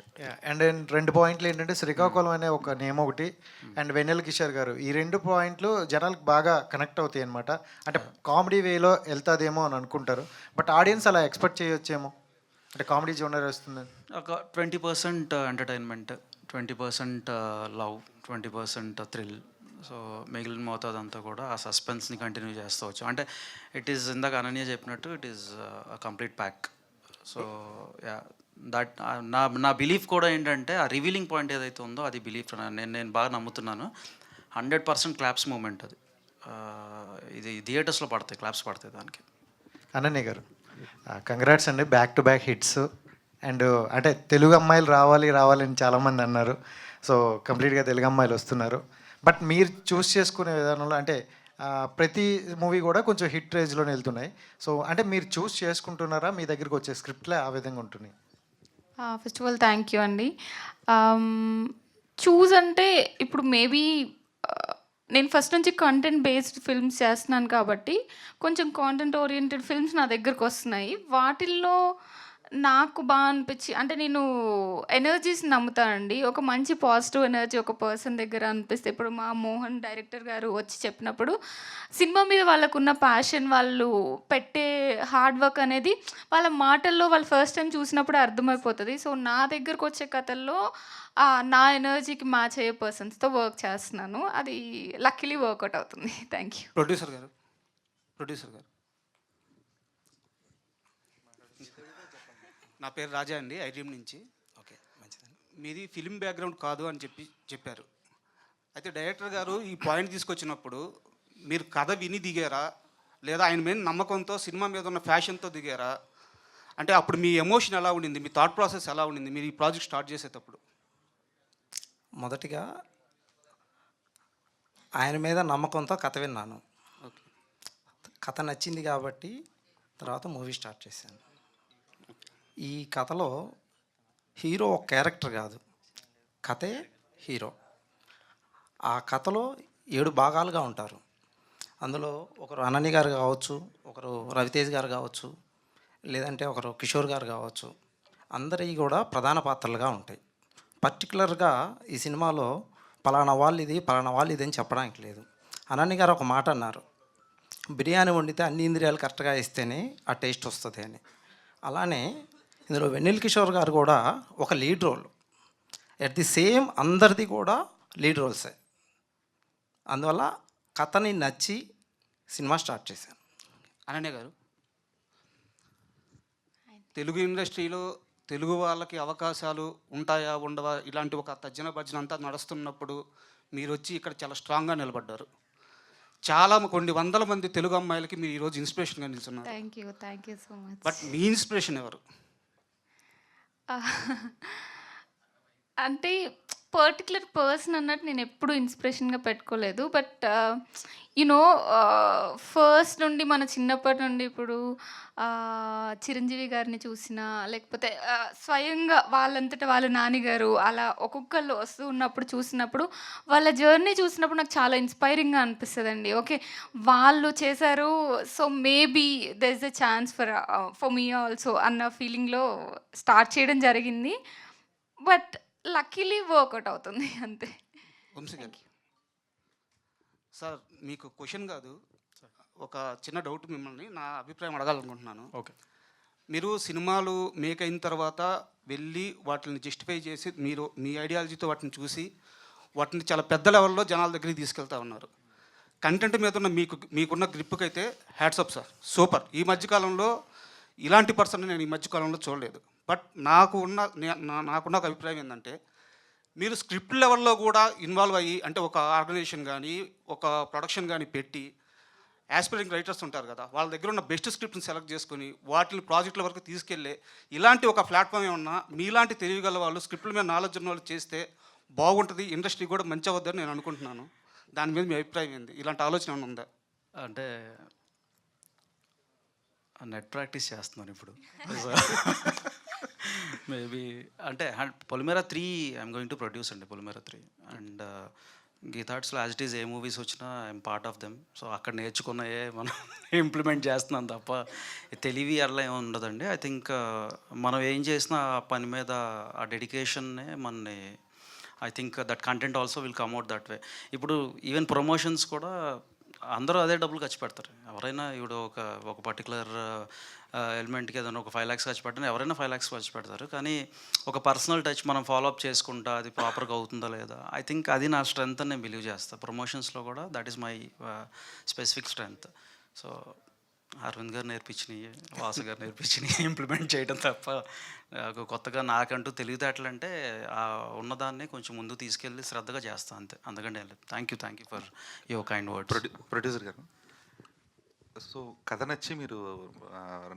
And 2 పాయింట్లు ఏంటంటే శ్రీకాకుళం అనే ఒక నేమ్ ఒకటి అండ్ వెన్నెల కిషోర్ గారు, ఈ 2 పాయింట్లు జనాలకు బాగా కనెక్ట్ అవుతాయి అనమాట. అంటే కామెడీ వేలో వెళ్తాదేమో అని అనుకుంటారు, బట్ ఆడియన్స్ అలా ఎక్స్పెక్ట్ చేయొచ్చేమో, అంటే కామెడీ జోనర్ వస్తుంది. ఒక 20% ఎంటర్టైన్మెంట్, 20% లవ్, 20% థ్రిల్. సో మిగిలిన మోతాదంతా కూడా ఆ సస్పెన్స్ని కంటిన్యూ చేస్తూ వచ్చాం. అంటే ఇట్ ఈస్ ఇందాక అనన్య చెప్పినట్టు it is complete pack. So yeah that నా బిలీఫ్ కూడా ఏంటంటే ఆ రివీలింగ్ పాయింట్ ఏదైతే ఉందో అది బిలీఫ్ నేను బాగా నమ్ముతున్నాను. 100% క్లాప్స్ మూమెంట్ అది. ఇది థియేటర్స్లో పడతాయి, క్లాప్స్ పడతాయి దానికి. అనన్య గారు కంగ్రాట్స్ అండి, back to back hits. And అంటే తెలుగు అమ్మాయిలు రావాలని చాలామంది అన్నారు. సో కంప్లీట్గా తెలుగు అమ్మాయిలు వస్తున్నారు. బట్ మీరు చూస్ చేసుకునే విధానంలో అంటే ప్రతి మూవీ కూడా కొంచెం హిట్ రేంజ్లోనే వెళ్తున్నాయి. సో అంటే మీరు చూస్ చేసుకుంటున్నారా, మీ దగ్గరికి వచ్చే స్క్రిప్ట్లే ఆ విధంగా ఉంటున్నాయి? First of all thank you అండి. చూస్ అంటే ఇప్పుడు మేబీ నేను ఫస్ట్ నుంచి కంటెంట్ బేస్డ్ ఫిల్మ్స్ చేస్తున్నాను కాబట్టి కొంచెం కాంటెంట్ ఓరియంటెడ్ ఫిల్మ్స్ నా దగ్గరకు వస్తున్నాయి. వాటిల్లో నాకు బాగా అనిపించి అంటే నేను ఎనర్జీస్ని నమ్ముతానండి. ఒక మంచి పాజిటివ్ ఎనర్జీ ఒక పర్సన్ దగ్గర అనిపిస్తే, ఇప్పుడు మా మోహన్ డైరెక్టర్ గారు వచ్చి చెప్పినప్పుడు సినిమా మీద వాళ్ళకున్న ప్యాషన్, వాళ్ళు పెట్టే హార్డ్ వర్క్ అనేది వాళ్ళ మాటల్లో వాళ్ళు ఫస్ట్ టైం చూసినప్పుడు అర్థమైపోతుంది. సో నా దగ్గరకు వచ్చే కథల్లో నా ఎనర్జీకి మ్యాచ్ అయ్యే పర్సన్స్తో వర్క్ చేస్తున్నాను. అది లక్కీలీ వర్కౌట్ అవుతుంది. Thank you. ప్రొడ్యూసర్ గారు నా పేరు రాజా అండి, ఐడ్రీమ్ నుంచి. ఓకే, మంచిదండి. మీది ఫిలిం బ్యాక్గ్రౌండ్ కాదు అని చెప్పారు. అయితే డైరెక్టర్ గారు ఈ పాయింట్ తీసుకొచ్చినప్పుడు మీరు కథ విని దిగారా, లేదా ఆయన మీద నమ్మకంతో సినిమా మీద ఉన్న ఫ్యాషన్తో దిగారా? అంటే అప్పుడు మీ ఎమోషన్ ఎలా ఉండింది, మీ థాట్ ప్రాసెస్ ఎలా ఉండింది మీరు ఈ ప్రాజెక్ట్ స్టార్ట్ చేసేటప్పుడు? మొదటిగా ఆయన మీద నమ్మకంతో కథ విన్నాను. కథ నచ్చింది కాబట్టి తర్వాత మూవీ స్టార్ట్ చేశాను. ఈ కథలో హీరో ఒక క్యారెక్టర్ కాదు, కథే హీరో. ఆ కథలో 7 భాగాలుగా ఉంటారు. అందులో ఒకరు అనన్య గారు కావచ్చు, ఒకరు రవితేజ్ గారు కావచ్చు, లేదంటే ఒకరు కిషోర్ గారు కావచ్చు. అందరివి కూడా ప్రధాన పాత్రలుగా ఉంటాయి. పర్టికులర్గా ఈ సినిమాలో పలానా వాళ్ళు ఇది అని చెప్పడానికి లేదు. అనన్య గారు ఒక మాట అన్నారు, బిర్యానీ వండితే అన్ని ఇంద్రియాలు కరెక్ట్గా ఇస్తేనే ఆ టేస్ట్ వస్తుంది అని. అలానే ఇందులో వెన్నెల కిషోర్ గారు కూడా ఒక lead role. At the same అందరిది కూడా లీడ్ రోల్సే. అందువల్ల కథని నచ్చి సినిమా స్టార్ట్ చేశాను. అనన్య గారు, తెలుగు ఇండస్ట్రీలో తెలుగు వాళ్ళకి అవకాశాలు ఉంటాయా ఉండవా ఇలాంటి ఒక తర్జన భర్జన అంతా నడుస్తున్నప్పుడు మీరు వచ్చి ఇక్కడ చాలా స్ట్రాంగ్గా నిలబడ్డారు. కొన్ని వందల మంది తెలుగు అమ్మాయిలకి మీరు ఈరోజు ఇన్స్పిరేషన్గా నిలుస్తున్నారు. Thank you so much. But మీ ఇన్స్పిరేషన్ ఎవరు? అంటే పర్టికులర్ పర్సన్ అన్నట్టు నేను ఎప్పుడూ ఇన్స్పిరేషన్గా పెట్టుకోలేదు. బట్ యునో ఫస్ట్ నుండి మన చిన్నప్పటి నుండి ఇప్పుడు చిరంజీవి గారిని చూసినా, లేకపోతే స్వయంగా వాళ్ళంతటా వాళ్ళ నాన్నగారు అలా ఒక్కొక్కళ్ళు వస్తూ ఉన్నప్పుడు చూసినప్పుడు వాళ్ళ జర్నీ చూసినప్పుడు నాకు చాలా ఇన్స్పైరింగ్గా అనిపిస్తుందండి. ఓకే, వాళ్ళు చేశారు, so maybe there is a chance for me also అన్న ఫీలింగ్లో స్టార్ట్ చేయడం జరిగింది. బట్ లక్కీలీ వర్కౌట్ అవుతుంది అంతే. సార్, మీకు క్వశ్చన్ కాదు, ఒక చిన్న డౌట్ మిమ్మల్ని నా అభిప్రాయం అడగాలనుకుంటున్నాను. ఓకే. మీరు సినిమాలు మేక్ అయిన తర్వాత వెళ్ళి వాటిని జస్టిఫై చేసి మీరు మీ ఐడియాలజీతో వాటిని చూసి వాటిని చాలా పెద్ద లెవెల్లో జనాల దగ్గరికి తీసుకెళ్తా ఉన్నారు. కంటెంట్ మీద ఉన్న మీకున్న గ్రిప్కి అయితే హ్యాట్సప్ సార్, సూపర్. ఈ మధ్యకాలంలో ఇలాంటి పర్సన్ నేను ఈ మధ్యకాలంలో చూడలేదు. బట్ నాకున్న ఒక అభిప్రాయం ఏంటంటే, మీరు స్క్రిప్ట్ లెవెల్లో కూడా ఇన్వాల్వ్ అయ్యి, అంటే ఒక ఆర్గనైజేషన్ కానీ ఒక ప్రొడక్షన్ కానీ పెట్టి యాస్పిరింగ్ రైటర్స్ ఉంటారు కదా, వాళ్ళ దగ్గర ఉన్న బెస్ట్ స్క్రిప్ట్ని సెలెక్ట్ చేసుకుని వాటిని ప్రాజెక్టుల వరకు తీసుకెళ్ళే ఇలాంటి ఒక ప్లాట్ఫామ్ ఏమన్నా మీలాంటి తెలియగల వాళ్ళు స్క్రిప్ట్ల మీద నాలెడ్జ్ ఉన్న వాళ్ళు చేస్తే బాగుంటుంది, ఇండస్ట్రీ కూడా మంచి అవ్వద్దని నేను అనుకుంటున్నాను. దాని మీద మీ అభిప్రాయం ఏంది? ఇలాంటి ఆలోచన ఏమైనా ఉందా? అంటే నెట్ ప్రాక్టీస్ చేస్తున్నాను ఇప్పుడు. మేబీ అంటే Polimera 3 I'm going to produce అండి, పొలిమేరా 3. అండ్ గీతార్ట్స్లో యాజ్ ఇట్ ఈస్ ఏ మూవీస్ వచ్చినా I'm part of them. So అక్కడ నేర్చుకున్నయే మనం ఇంప్లిమెంట్ చేస్తున్నాం తప్ప తెలివి అట్లా ఏమి ఉండదండి. ఐ థింక్ మనం ఏం చేసినా ఆ పని మీద ఆ డెడికేషన్నే మనని, I think that content also will come out that way. ఇప్పుడు ఈవెన్ ప్రమోషన్స్ కూడా అందరూ అదే డబ్బులు ఖర్చు పెడతారు. ఎవరైనా ఇప్పుడు ఒక పర్టికులర్ ఎలిమెంట్కి ఏదైనా ఒక 5 lakhs ఖర్చు పెట్టినా ఎవరైనా 5 lakhs ఖర్చు పెడతారు. కానీ ఒక పర్సనల్ టచ్ మనం ఫాలోఅప్ చేసుకుంటా అది ప్రాపర్గా అవుతుందా లేదా, ఐ థింక్ అది నా స్ట్రెంగ్త్ అని నేను బిలీవ్ చేస్తాను. ప్రమోషన్స్లో కూడా that is my specific strength. So Aravind garu నేర్పించినవి, వాసు గారు నేర్పించినవి ఇంప్లిమెంట్ చేయడం తప్ప కొత్తగా నాకంటూ తెలివితేటలు అంటే ఉన్నదాన్ని కొంచెం ముందు తీసుకెళ్ళి శ్రద్ధగా చేస్తాను అంతే, అందుకంటే thank you for your kind words. Producer గారు, సో కథ నచ్చి మీరు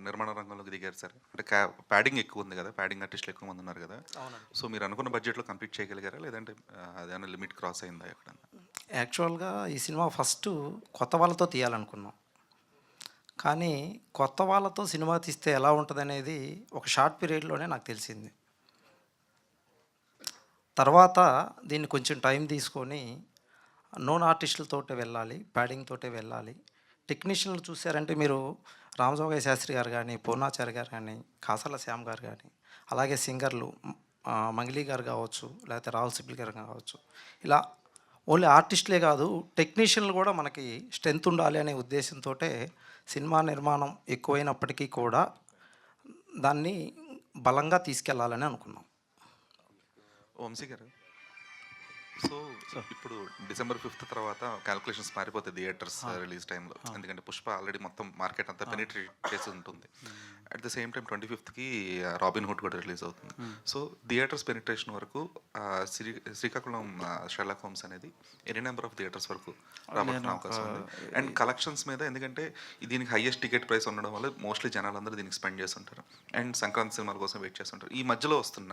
నిర్మాణ రంగంలోకి దిగారు సార్. అంటే ప్యాడింగ్ ఎక్కువ ఉంది కదా, ప్యాడింగ్ ఆర్టిస్టులు ఎక్కువ మంది ఉన్నారు కదా. సో మీరు అనుకున్న బడ్జెట్లో కంప్లీట్ చేయగలిగారా, లేదంటే అదేమైనా లిమిట్ క్రాస్ అయిందా ఎక్కడన్నా? యాక్చువల్గా ఈ సినిమా ఫస్ట్ కొత్త వాళ్ళతో తీయాలనుకున్నాం, కానీ కొత్త వాళ్ళతో సినిమా తీస్తే ఎలా ఉంటుంది అనేది ఒక షార్ట్ పీరియడ్లోనే నాకు తెలిసింది. తర్వాత దీన్ని కొంచెం టైం తీసుకొని నోన్ ఆర్టిస్టులతోటే వెళ్ళాలి, ప్యాడింగ్ తోటే వెళ్ళాలి. టెక్నీషియన్లు చూసారంటే మీరు రామజోగయ్య శాస్త్రి గారు కానీ, పూర్ణాచారి గారు కానీ, కాసల శ్యామ్ గారు కానీ, అలాగే సింగర్లు మంగిలి గారు కావచ్చు, లేకపోతే రాహుల్ సిప్లి గారు కావచ్చు, ఇలా ఓన్లీ ఆర్టిస్టులే కాదు టెక్నీషియన్లు కూడా మనకి స్ట్రెంత్ ఉండాలి అనే ఉద్దేశంతో సినిమా నిర్మాణం ఎక్కువైనప్పటికీ కూడా దాన్ని బలంగా తీసుకెళ్లాలని అనుకున్నాం. వంశీ గారు, సో ఇప్పుడు December 5th తర్వాత క్యాల్కులేషన్స్ మారిపోతాయి థియేటర్స్ రిలీజ్ టైంలో, ఎందుకంటే పుష్ప ఆల్రెడీ మొత్తం మార్కెట్ అంతా పెనిట్రేట్ చేసి ఉంటుంది. At the same time 25th robin hood కూడా రిలీజ్ అవుతుంది. సో థియేటర్స్ పెనిట్రేషన్ వరకు శ్రీకాకుళం షెర్లాక్ హోమ్స్ అనేది ఎన్ని నెంబర్ ఆఫ్ థియేటర్స్ వరకు రాబోతున్న అవకాశం ఉంది? అండ్ కలెక్షన్స్ మీద, ఎందుకంటే దీనికి హైయెస్ట్ టికెట్ ప్రైస్ ఉండడం వల్ల మోస్ట్లీ జనాలందరూ దీనికి స్పెండ్ చేస్తుంటారు అండ్ సంక్రాంతి సినిమాల కోసం వెయిట్ చేస్తుంటారు. ఈ మధ్యలో వస్తున్న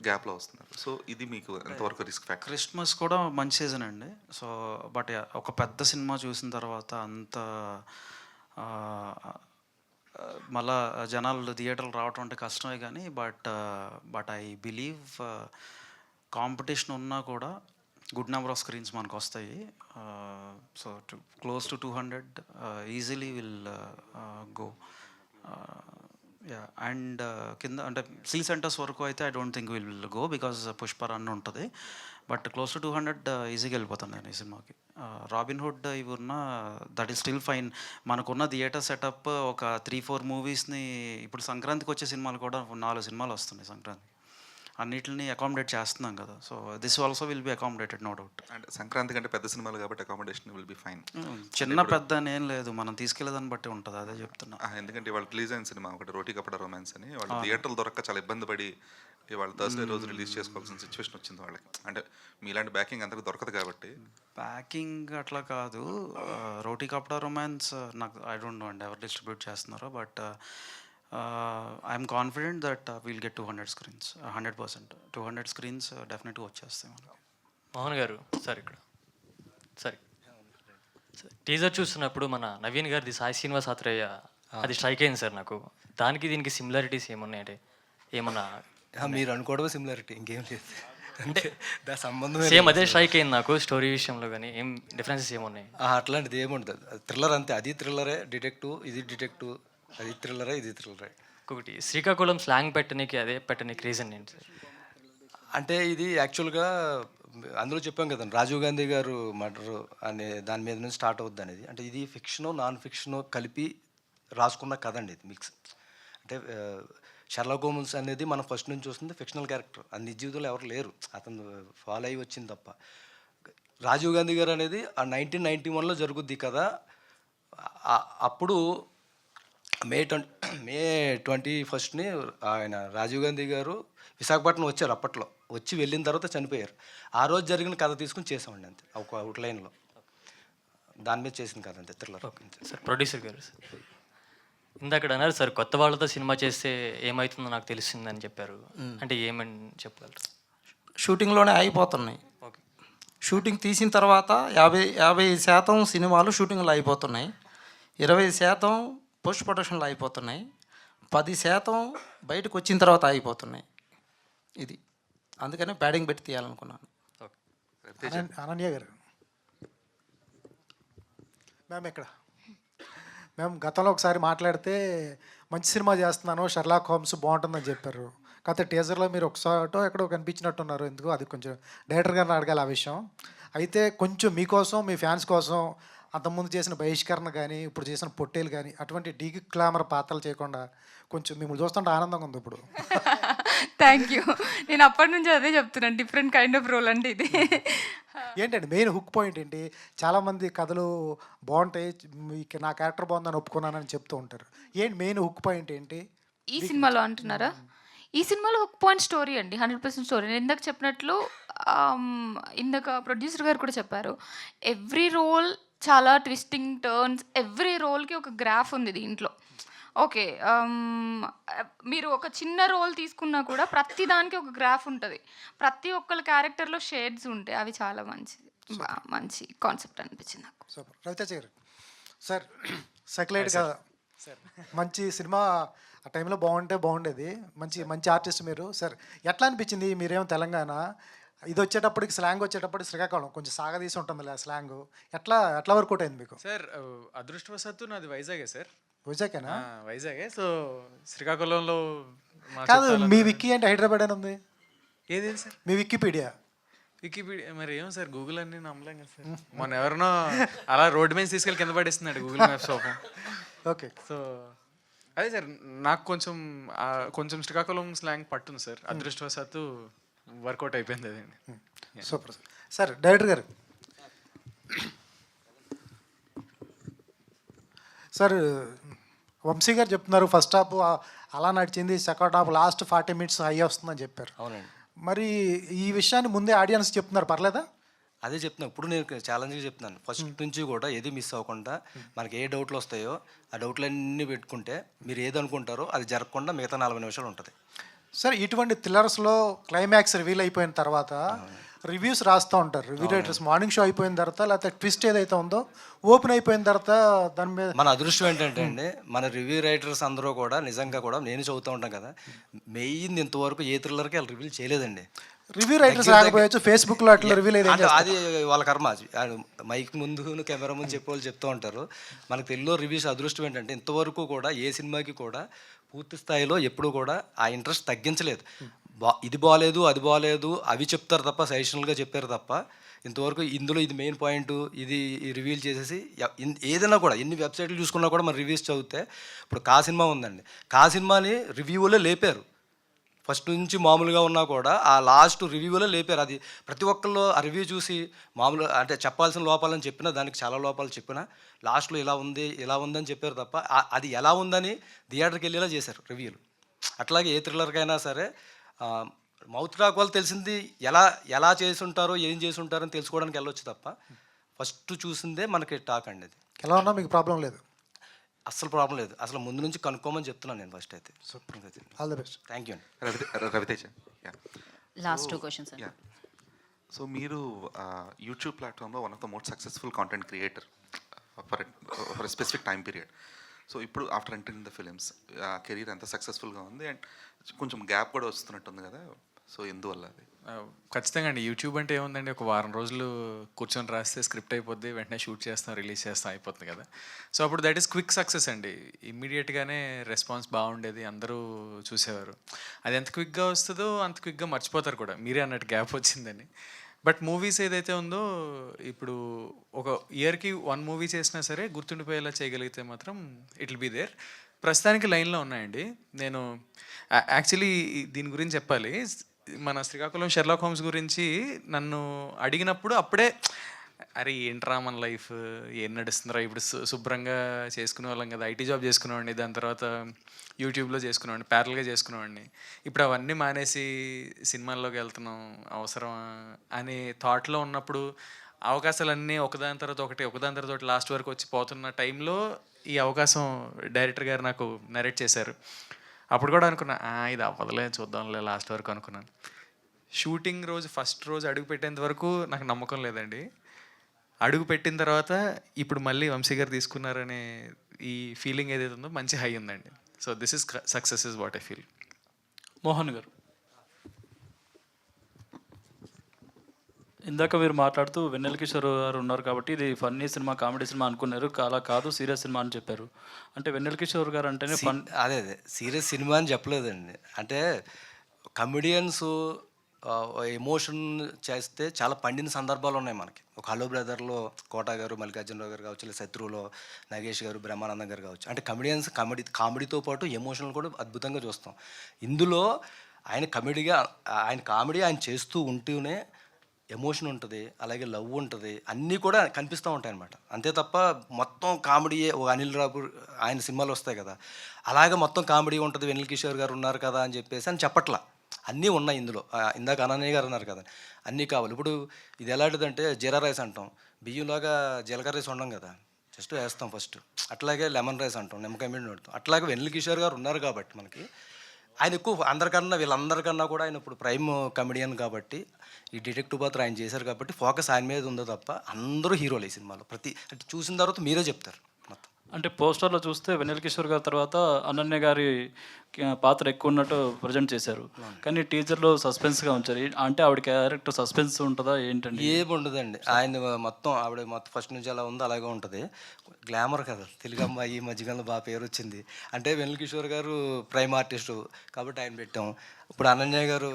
గ్యాప్లో వస్తున్నారు. సో ఇది మీకు ఎంతవరకు రిస్క్ ఫ్యాక్టర్? క్రిస్మస్ కూడా మంచి సీజన్ అండి. సో బట్ ఒక పెద్ద సినిమా చూసిన తర్వాత అంత మళ్ళా జనాలు థియేటర్లు రావటం అంటే కష్టమే, కానీ బట్ ఐ బిలీవ్ కాంపిటీషన్ ఉన్నా కూడా గుడ్ నెంబర్ ఆఫ్ స్క్రీన్స్ మనకు వస్తాయి. So close to 200 easily will go. Yeah, and కింద అంటే సిల్ సెంటర్స్ వరకు అయితే I don't think will go because Pushpa run ఉంటుంది. బట్ క్లోజ్ టు 200 ఈజీగా వెళ్ళిపోతాను నేను ఈ సినిమాకి. రాబిన్ హుడ్ ఇవి ఉన్న దట్ ఈస్ స్టిల్ ఫైన్. మనకున్న థియేటర్ సెటప్ ఒక 3-4 మూవీస్ని, ఇప్పుడు సంక్రాంతికి వచ్చే సినిమాలు కూడా 4 సినిమాలు వస్తున్నాయి సంక్రాంతి, అన్నిటిని అకామిడేట్ చేస్తున్నాం కదా. So this also will be accommodated, no doubt. And Sankranti కంటే పెద్ద సినిమాలు కాబట్టి అకామిడేషన్ విల్ బి ఫైన్. చిన్న పెద్ద అని ఏం లేదు, మనం తీసుకెళ్ళేదాన్ని బట్టి ఉంటుంది, అదే చెప్తున్నా. ఎందుకంటే వాళ్ళు రిలీజ్ అయిన సినిమా ఒకటి రోటీ కపడా రొమాన్స్ అని, వాళ్ళు థియేటర్లు దొరక్క చాలా ఇబ్బంది పడి వాళ్ళు థర్స్డే రోజు రిలీజ్ చేసుకోవాల్సిన సిచ్యువేషన్ వచ్చింది వాళ్ళకి. అంటే మీలాంటి బ్యాకింగ్ అందరికి దొరకదు కాబట్టి. ప్యాకింగ్ అట్లా కాదు, రోటీ కపడా రొమాన్స్ నాకు ఐ డోంట్ నో అండి ఎవరు డిస్ట్రిబ్యూట్ చేస్తున్నారో, but I'm confident that will get 200 screens, 100%. 200 screens డెఫినెట్గా వచ్చేస్తాయి మనకి. మోహన్ గారు సార్, ఇక్కడ సరే టీజర్ చూస్తున్నప్పుడు మన నవీన్ గారిది సాయి శ్రీనివాస్ ఆత్రేయ అది స్ట్రైక్ అయింది సార్ నాకు. దానికి దీనికి సిమిలారిటీస్ ఏమున్నాయి అంటే ఏమన్నా? మీరు అనుకోవడమే సిమిలారిటీ, ఇంకేం లేదు. అంటే దాని సంబంధం సేమ్ అదే స్ట్రైక్ అయింది నాకు స్టోరీ విషయంలో, కానీ ఏం డిఫరెన్సెస్ ఏమున్నాయి? అట్లాంటిది ఏముంటుంది, థ్రిల్లర్ అంతే. అది థ్రిల్లరే, డిటెక్టివ్ ఇది డిటెక్టివ్, అది థ్రిల్లరే ఇది థ్రిల్లరే. ఇంకొకటి శ్రీకాకుళం స్లాంగ్ పెట్టడానికి అదే పెట్టడానికి రీజన్ ఏంటి సార్? అంటే ఇది యాక్చువల్గా అందులో చెప్పాం కదా, రాజీవ్ గాంధీ గారు మర్డర్ అనే దాని మీద నుంచి స్టార్ట్ అవుద్ది అనేది. అంటే ఇది ఫిక్షను నాన్ ఫిక్షను కలిపి రాసుకున్న కథ అండి ఇది, మిక్స్. అంటే షెర్లాక్ హోమ్స్ అనేది మనం ఫస్ట్ నుంచి చూస్తుంది ఫిక్షనల్ క్యారెక్టర్, అది నిజ జీవితంలో ఎవరు లేరు, అతను ఫాలో అయ్యి వచ్చింది తప్ప. రాజీవ్ గాంధీ గారు అనేది ఆ 1991లో జరుగుద్ది కదా. అప్పుడు మే 21 ఆయన రాజీవ్ గాంధీ గారు విశాఖపట్నం వచ్చారు. అప్పట్లో వచ్చి వెళ్ళిన తర్వాత చనిపోయారు. ఆ రోజు జరిగిన కథ తీసుకుని చేసామండి అంతే, ఒక అవుట్లైన్లో దాని మీద చేసిన కథ అంతే, థ్రిల్లర్. సార్ ప్రొడ్యూసర్ గారు సార్, ఇందాక అన్నారు సార్ కొత్త వాళ్ళతో సినిమా చేస్తే ఏమవుతుందో నాకు తెలిసిందని చెప్పారు, అంటే ఏమని చెప్పగలరు? షూటింగ్లోనే అయిపోతున్నాయి. షూటింగ్ తీసిన తర్వాత 50% సినిమాలు షూటింగ్లో అయిపోతున్నాయి. 20% పోస్ట్ ప్రొడక్షన్లో అయిపోతున్నాయి, 10% బయటకు వచ్చిన తర్వాత అయిపోతున్నాయి. ఇది అందుకని ప్యాడింగ్ పెట్టి తీయాలనుకున్నాను. అనన్య గారు మ్యామ్ ఇక్కడ మేము గతంలో ఒకసారి మాట్లాడితే మంచి సినిమా చేస్తున్నాను, షెర్లాక్ హోమ్స్ బాగుంటుందని చెప్పారు. కాకపోతే టీజర్లో మీరు ఒకసారి ఎక్కడో కనిపించినట్టున్నారు. ఎందుకు అది కొంచెం డైరెక్టర్ గారిని అడగాలి ఆ విషయం. అయితే కొంచెం మీకోసం మీ ఫ్యాన్స్ కోసం అంతకుముందు చేసిన బహిష్కరణ కానీ ఇప్పుడు చేసిన పొట్టేలు కానీ అటువంటి డీకి గ్లామర్ పాత్రలు చేయకుండా కొంచెం మిమ్మల్ని చూస్తుంటే ఆనందంగా ఉంది ఇప్పుడు. Thank you. నేను అప్పటి నుంచి అదే చెప్తున్నాను, డిఫరెంట్ కైండ్ ఆఫ్ రోల్ అంటే ఇది. ఏంటండి మెయిన్ హుక్ పాయింట్ ఏంటి? చాలామంది కథలు బాగుంటాయి, నా క్యారెక్టర్ బాగుందని ఒప్పుకున్నానని చెప్తూ ఉంటారు. ఏంటి మెయిన్ హుక్ పాయింట్ ఏంటి ఈ సినిమాలో అంటున్నారా? ఈ సినిమాలో హుక్ పాయింట్ స్టోరీ అండి, 100% స్టోరీ. నేను ఇందాక చెప్పినట్లు ఇందాక ప్రొడ్యూసర్ గారు కూడా చెప్పారు, ఎవ్రీ రోల్ చాలా ట్విస్టింగ్ టర్న్స్, ఎవ్రీ రోల్కి ఒక గ్రాఫ్ ఉంది దీంట్లో. ఓకే, మీరు ఒక చిన్న రోల్ తీసుకున్నా కూడా ప్రతి దానికి ఒక గ్రాఫ్ ఉంటుంది, ప్రతి ఒక్కరి క్యారెక్టర్లో షేడ్స్ ఉంటాయి. అవి చాలా మంచి కాన్సెప్ట్ అనిపించింది నాకు. సూపర్. రవితేజ గారు సార్, సెక్యులైట్ కదా సార్, మంచి సినిమా ఆ టైంలో బాగుండేది. మంచి ఆర్టిస్ట్ మీరు సార్. ఎట్లా అనిపించింది? మీరేమో తెలంగాణ, ఇది వచ్చేటప్పటికి స్లాంగ్ వచ్చేటప్పటికి శ్రీకాకుళం కొంచెం సాగదీసి ఉంటుంది ఆ స్లాంగ్. ఎట్లా వర్కౌట్ అయింది మీకు? సార్ అదృష్టవశాత్తు నాది వైజాగే సార్. వైజాగేనా? వైజాగే. సో శ్రీకాకుళంలో కాదు, మీ విక్కీ అంటే హైదరాబాద్ అని ఉంది. ఏది సార్? మీ వికీపీడియా మరి ఏమో సార్, గూగుల్ అన్ని నమ్మలేం కదా సార్. మొన్న ఎవరినో అలా రోడ్డు మీద తీసుకెళ్ళి కింద పడేస్తున్నాడు Google Maps open. Okay. So అదే సార్, నాకు కొంచెం శ్రీకాకుళం స్లాంగ్ పట్టుంది సార్. అదృష్టవశాత్తు వర్కౌట్ అయిపోయింది అదండి. Super sir. Director garu sir, Vamsi garu చెప్తున్నారు ఫస్ట్ హాఫ్ అలా నడిచింది, second half last 40 minutes high వస్తుందని చెప్పారు. అవునండి. మరి ఈ విషయాన్ని ముందే ఆడియన్స్ చెప్తున్నారు, పర్లేదా? అదే చెప్తున్నాను, ఇప్పుడు నేను ఛాలెంజ్గా చెప్తున్నాను. ఫస్ట్ నుంచి కూడా ఏది మిస్ అవ్వకుండా మనకి ఏ డౌట్లు వస్తాయో ఆ డౌట్లన్నీ పెట్టుకుంటే మీరు ఏది అనుకుంటారో అది జరగకుండా మిగతా 40 నిమిషాలు ఉంటుంది. సార్, ఇటువంటి థ్రిల్లర్స్లో క్లైమాక్స్ రివీల్ అయిపోయిన తర్వాత రివ్యూస్ రాస్తూ ఉంటారు రివ్యూ రైటర్స్. మార్నింగ్ షో అయిపోయిన తర్వాత లేకపోతే ట్విస్ట్ ఏదైతే ఉందో ఓపెన్ అయిపోయిన తర్వాత దాని మీద మన అదృష్టం ఏంటంటే అండి, మన రివ్యూ రైటర్స్ అందరూ కూడా నిజంగా కూడా నేను చదువుతూ ఉంటాను కదా, మెయిన్ ఇంతవరకు ఏ థ్రిల్లర్కి వాళ్ళు రివీల్ చేయలేదండి. రివ్యూ రైటర్స్ రాకపోవచ్చు, ఫేస్బుక్లో అట్లా రివీల్ అంటే అది వాళ్ళ కర్మ. మైక్ ముందు కెమెరా ముందు చెప్పేవాళ్ళు చెప్తూ ఉంటారు. మనకు తెలుగులో రివ్యూస్ అదృష్టం ఏంటంటే ఇంతవరకు కూడా ఏ సినిమాకి కూడా పూర్తి స్థాయిలో ఎప్పుడు కూడా ఆ ఇంట్రెస్ట్ తగ్గించలేదు. ఇది బాగాలేదు అది బాగాలేదు అవి చెప్తారు తప్ప, సజెషనల్గా చెప్పారు తప్ప ఇంతవరకు ఇందులో ఇది మెయిన్ పాయింట్ ఇది రివీల్ చేసేసి ఏదైనా కూడా ఎన్ని వెబ్సైట్లు చూసుకున్నా కూడా మన రివ్యూస్ చదివితే, ఇప్పుడు కా సినిమా ఉందండి, కా సినిమాని రివ్యూలో లేపారు. ఫస్ట్ నుంచి మామూలుగా ఉన్నా కూడా ఆ లాస్ట్ రివ్యూలో లేపారు. అది ప్రతి ఒక్కళ్ళు ఆ రివ్యూ చూసి మామూలు అంటే చెప్పాల్సిన లోపాలని చెప్పినా దానికి చాలా లోపాలు చెప్పినా లాస్ట్లో ఇలా ఉందని చెప్పారు తప్ప అది ఎలా ఉందని థియేటర్కి వెళ్ళేలా చేశారు రివ్యూలు. అట్లాగే ఏ థ్రిల్లర్కైనా సరే మౌత్ టాక్ వాళ్ళు తెలిసింది ఎలా చేసి ఉంటారో ఏం చేసి ఉంటారో తెలుసుకోవడానికి వెళ్ళొచ్చు తప్ప ఫస్ట్ చూసిందే మనకి టాక్ అండి. అది ఎలా ఉన్నా మీకు ప్రాబ్లం లేదు? అస్సలు ప్రాబ్లం లేదు. అసలు ముందు నుంచి కనుక్కోమని చెప్తున్నాను నేను ఫస్ట్ అయితే. All the best. Thank you అండి. Ravi Teja, last 2 questions. సో మీరు యూట్యూబ్ ప్లాట్ఫామ్లో one of the most successful content creator for specific time period. So ఇప్పుడు after entering the films career ఎంత సక్సెస్ఫుల్గా ఉంది అండ్ కొంచెం గ్యాప్ కూడా వస్తున్నట్టుంది కదా, సో ఎందువల్ల అది? ఖచ్చితంగా అండి. యూట్యూబ్ అంటే ఏముందండి, ఒక వారం రోజులు కూర్చొని రాస్తే స్క్రిప్ట్ అయిపోద్ది, వెంటనే షూట్ చేస్తాం, రిలీజ్ చేస్తాం, అయిపోతుంది కదా. సో అప్పుడు దట్ ఈస్ క్విక్ సక్సెస్ అండి. ఇమ్మీడియట్గానే రెస్పాన్స్ బాగుండేది, అందరూ చూసేవారు. అది ఎంత క్విక్గా వస్తుందో అంత క్విక్గా మర్చిపోతారు కూడా, మీరే అన్నట్టు గ్యాప్ వచ్చిందని. బట్ మూవీస్ ఏదైతే ఉందో ఇప్పుడు ఒక ఇయర్కి 1 మూవీ చేసినా సరే గుర్తుండిపోయేలా చేయగలిగితే మాత్రం ఇట్ విల్ బీ దేర్. ప్రస్తుతానికి లైన్లో ఉన్నాయండి. నేను యాక్చువల్లీ దీని గురించి చెప్పాలి, మన శ్రీకాకుళం షెర్లాక్ హోమ్స్ గురించి నన్ను అడిగినప్పుడు అప్పుడే అరే ఏంట్రా మన లైఫ్ ఏం నడుస్తుందిరా, ఇప్పుడు శుభ్రంగా చేసుకునే వాళ్ళం కదా, ఐటీ జాబ్ చేసుకునేవాడిని, దాని తర్వాత యూట్యూబ్లో చేసుకునేవాడిని, ప్యారల్గా చేసుకునేవాడిని, ఇప్పుడు అవన్నీ మానేసి సినిమాల్లోకి వెళ్తున్నాం అవసరమా అనే థాట్లో ఉన్నప్పుడు అవకాశాలన్నీ ఒకదాని తర్వాత ఒకటి లాస్ట్ వరకు వచ్చి పోతున్న టైంలో ఈ అవకాశం డైరెక్టర్ గారు నాకు నరేట్ చేశారు. అప్పుడు కూడా అనుకున్నా ఇది అవ్వదులే చూద్దాంలే లాస్ట్ వరకు అనుకున్నాను. షూటింగ్ రోజు ఫస్ట్ రోజు అడుగు పెట్టేంత వరకు నాకు నమ్మకం లేదండి. అడుగు పెట్టిన తర్వాత ఇప్పుడు మళ్ళీ వంశీ గారు తీసుకున్నారనే ఈ ఫీలింగ్ ఏదైతే ఉందో మంచి హై ఉందండి. So this is success is what I feel. Mohan గారు, ఇందాక మీరు మాట్లాడుతూ వెన్నెల కిషోర్ గారు ఉన్నారు కాబట్టి ఇది ఫన్నీ సినిమా, కామెడీ సినిమా అనుకున్నారు, అలా కాదు సీరియస్ సినిమా అని చెప్పారు. అంటే వెన్నెల కిషోర్ గారు అంటేనే ఫన్. అదే సీరియస్ సినిమా అని చెప్పలేదండి. అంటే కమెడియన్స్ ఎమోషన్ చేస్తే చాలా పండిన సందర్భాలు ఉన్నాయి మనకి. ఒక హలో బ్రదర్లో కోట గారు, మల్లికార్జునరావు గారు కావచ్చు, లేదా శత్రువులో నాగేష్ గారు, బ్రహ్మానందం గారు కావచ్చు. అంటే కమెడియన్స్ కామెడీతో పాటు ఎమోషనల్ కూడా అద్భుతంగా చూస్తాం. ఇందులో ఆయన కామెడీ ఆయన చేస్తూ ఉంటూనే ఎమోషన్ ఉంటుంది, అలాగే లవ్ ఉంటుంది, అన్నీ కూడా కనిపిస్తూ ఉంటాయి అన్నమాట. అంతే తప్ప మొత్తం కామెడీయే. ఒక అనిల్ రాపూర్ ఆయన సినిమాలు వస్తాయి కదా, అలాగే మొత్తం కామెడీ ఉంటుంది, వెన్నెల కిషోర్ గారు ఉన్నారు కదా అని చెప్పేసి అని చెప్పట్లా. అన్నీ ఉన్నాయి ఇందులో. ఇందాక అనన్య గారు అన్నారు కదా, అన్నీ కావాలి. ఇప్పుడు ఇది ఎలాంటిదంటే జీరా రైస్ అంటాం, బియ్యంలాగా జీలకర్ర రైస్ ఉండం కదా, జస్ట్ వేస్తాం ఫస్ట్. అట్లాగే లెమన్ రైస్ అంటాం, నిమ్మకాయ మీద పెడతాం. అట్లాగే వెన్నెల కిషోర్ గారు ఉన్నారు కాబట్టి మనకి ఆయన ఎక్కువ అందరికన్నా, వీళ్ళందరికన్నా కూడా ఆయన ఇప్పుడు ప్రైమ్ కమెడియన్ కాబట్టి, ఈ డిటెక్టివ్ పాత్ర ఆయన చేశారు కాబట్టి ఫోకస్ ఆయన మీద ఉందో తప్ప అందరూ హీరోలు ఈ సినిమాలో. అంటే చూసిన తర్వాత మీరే చెప్తారు మొత్తం. అంటే పోస్టర్లో చూస్తే వెన్నెల కిషోర్ గారి తర్వాత అనన్య గారి పాత్ర ఎక్కువ ఉన్నట్టు ప్రజెంట్ చేశారు, కానీ టీజర్లో సస్పెన్స్గా ఉంచారు. అంటే ఆవిడ క్యారెక్టర్ సస్పెన్స్ ఉంటుందా ఏంటండి? ఏమి ఉండదండి. ఆయన మొత్తం ఆవిడ మొత్తం ఫస్ట్ నుంచి అలా ఉందో అలాగే ఉంటుంది. గ్లామర్ కదా, తెలుగు అమ్మాయి ఈ మధ్యకాలంలో బాగా పేరు వచ్చింది. అంటే వెన్నెల కిషోర్ గారు ప్రైమ్ ఆర్టిస్టు కాబట్టి ఆయన పెట్టాం. ఇప్పుడు అనన్య గారు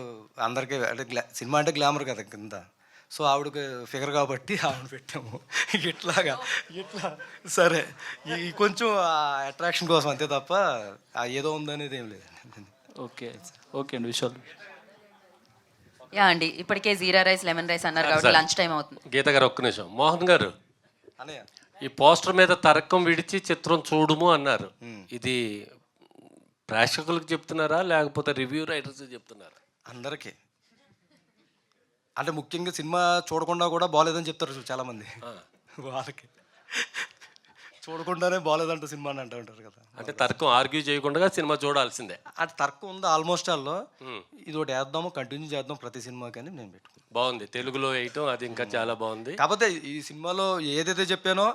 అందరికీ అంటే సినిమా అంటే గ్లామర్ కదా కింద, సో ఆవిడకి ఫిగర్ కాబట్టి ఆవిడ పెట్టాము. ఇట్లా సరే, ఈ కొంచెం అట్రాక్షన్ కోసం అంతే తప్ప ఏదో ఉందనేది ఏం లేదండి. ఓకే అండి, విషయాలు. యా అండి, ఇప్పటికే జీరా రైస్, లెమన్ రైస్ అన్నారు కాబట్టి లంచ్ టైం అవుతుంది. గీత గారు ఒక్క నిమిషం. మోహన్ గారు, అన్నయ్య ఈ పోస్టర్ మీద తరక్కం విడిచి చిత్రం చూడుము అన్నారు. ఇది ప్రేక్షకులకు చెప్తున్నారా లేకపోతే రివ్యూ రైటర్స్ చెప్తున్నారా? అందరికీ. అంటే ముఖ్యంగా సినిమా చూడకుండా కూడా బాగాలేదని చెప్తారు చాలామంది. వాళ్ళకి చూడకుండానే బాగాలేదంట సినిమా అని అంటూ ఉంటారు కదా. అంటే తర్కం ఆర్గ్యూ చేయకుండా సినిమా చూడాల్సిందే. అంటే తర్కం ఉంది ఆల్మోస్ట్ ఆల్లో. ఇది ఒకటి వేద్దాము, కంటిన్యూ చేద్దాం ప్రతి సినిమా కానీ నేను పెట్టుకున్నాను. బాగుంది, తెలుగులో వేయటం అది ఇంకా చాలా బాగుంది. కాకపోతే ఈ సినిమాలో ఏదైతే చెప్పానో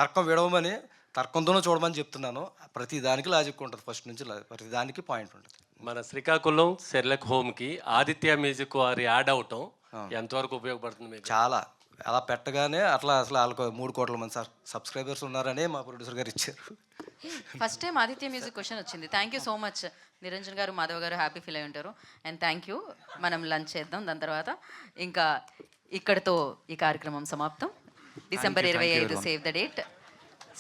తర్కం విడవమని, తర్కంతోనే చూడమని చెప్తున్నాను. ప్రతి దానికి లాజిక్ ఉంటుంది, ఫస్ట్ నుంచి ప్రతి దానికి పాయింట్ ఉంటుంది. మన శ్రీకాకుళం సెర్లక్ హోమ్కి ఆదిత్య మ్యూజిక్ వారి యాడ్ అవటం ఎంతవరకు ఉపయోగపడుతుంది మీకు? చాలా. అలా పెట్టగానే అసలు వాళ్ళకు 3 కోట్ల మంది సబ్స్క్రైబర్స్ ఉన్నారనే మా ప్రొడ్యూసర్ గారు ఇచ్చారు. First time Aditya Music question వచ్చింది. Thank you so much Niranjan గారు, మాధవ్ గారు, హ్యాపీ ఫీల్ అయి ఉంటారు. And thank you. మనం లంచ్ చేద్దాం, దాని తర్వాత ఇంకా ఇక్కడితో ఈ కార్యక్రమం సమాప్తం. December 25 save the date.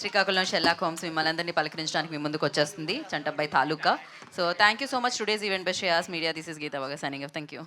Srikakulam Sherlock Holmes మిమ్మల్ని అందరినీ పలకరించడానికి మీ ముందుకు వచ్చేస్తుంది, Chantabbai Taluka. So thank you so much. Today's event by Shreyas Media. This is Geetha Vaga signing off. Thank you.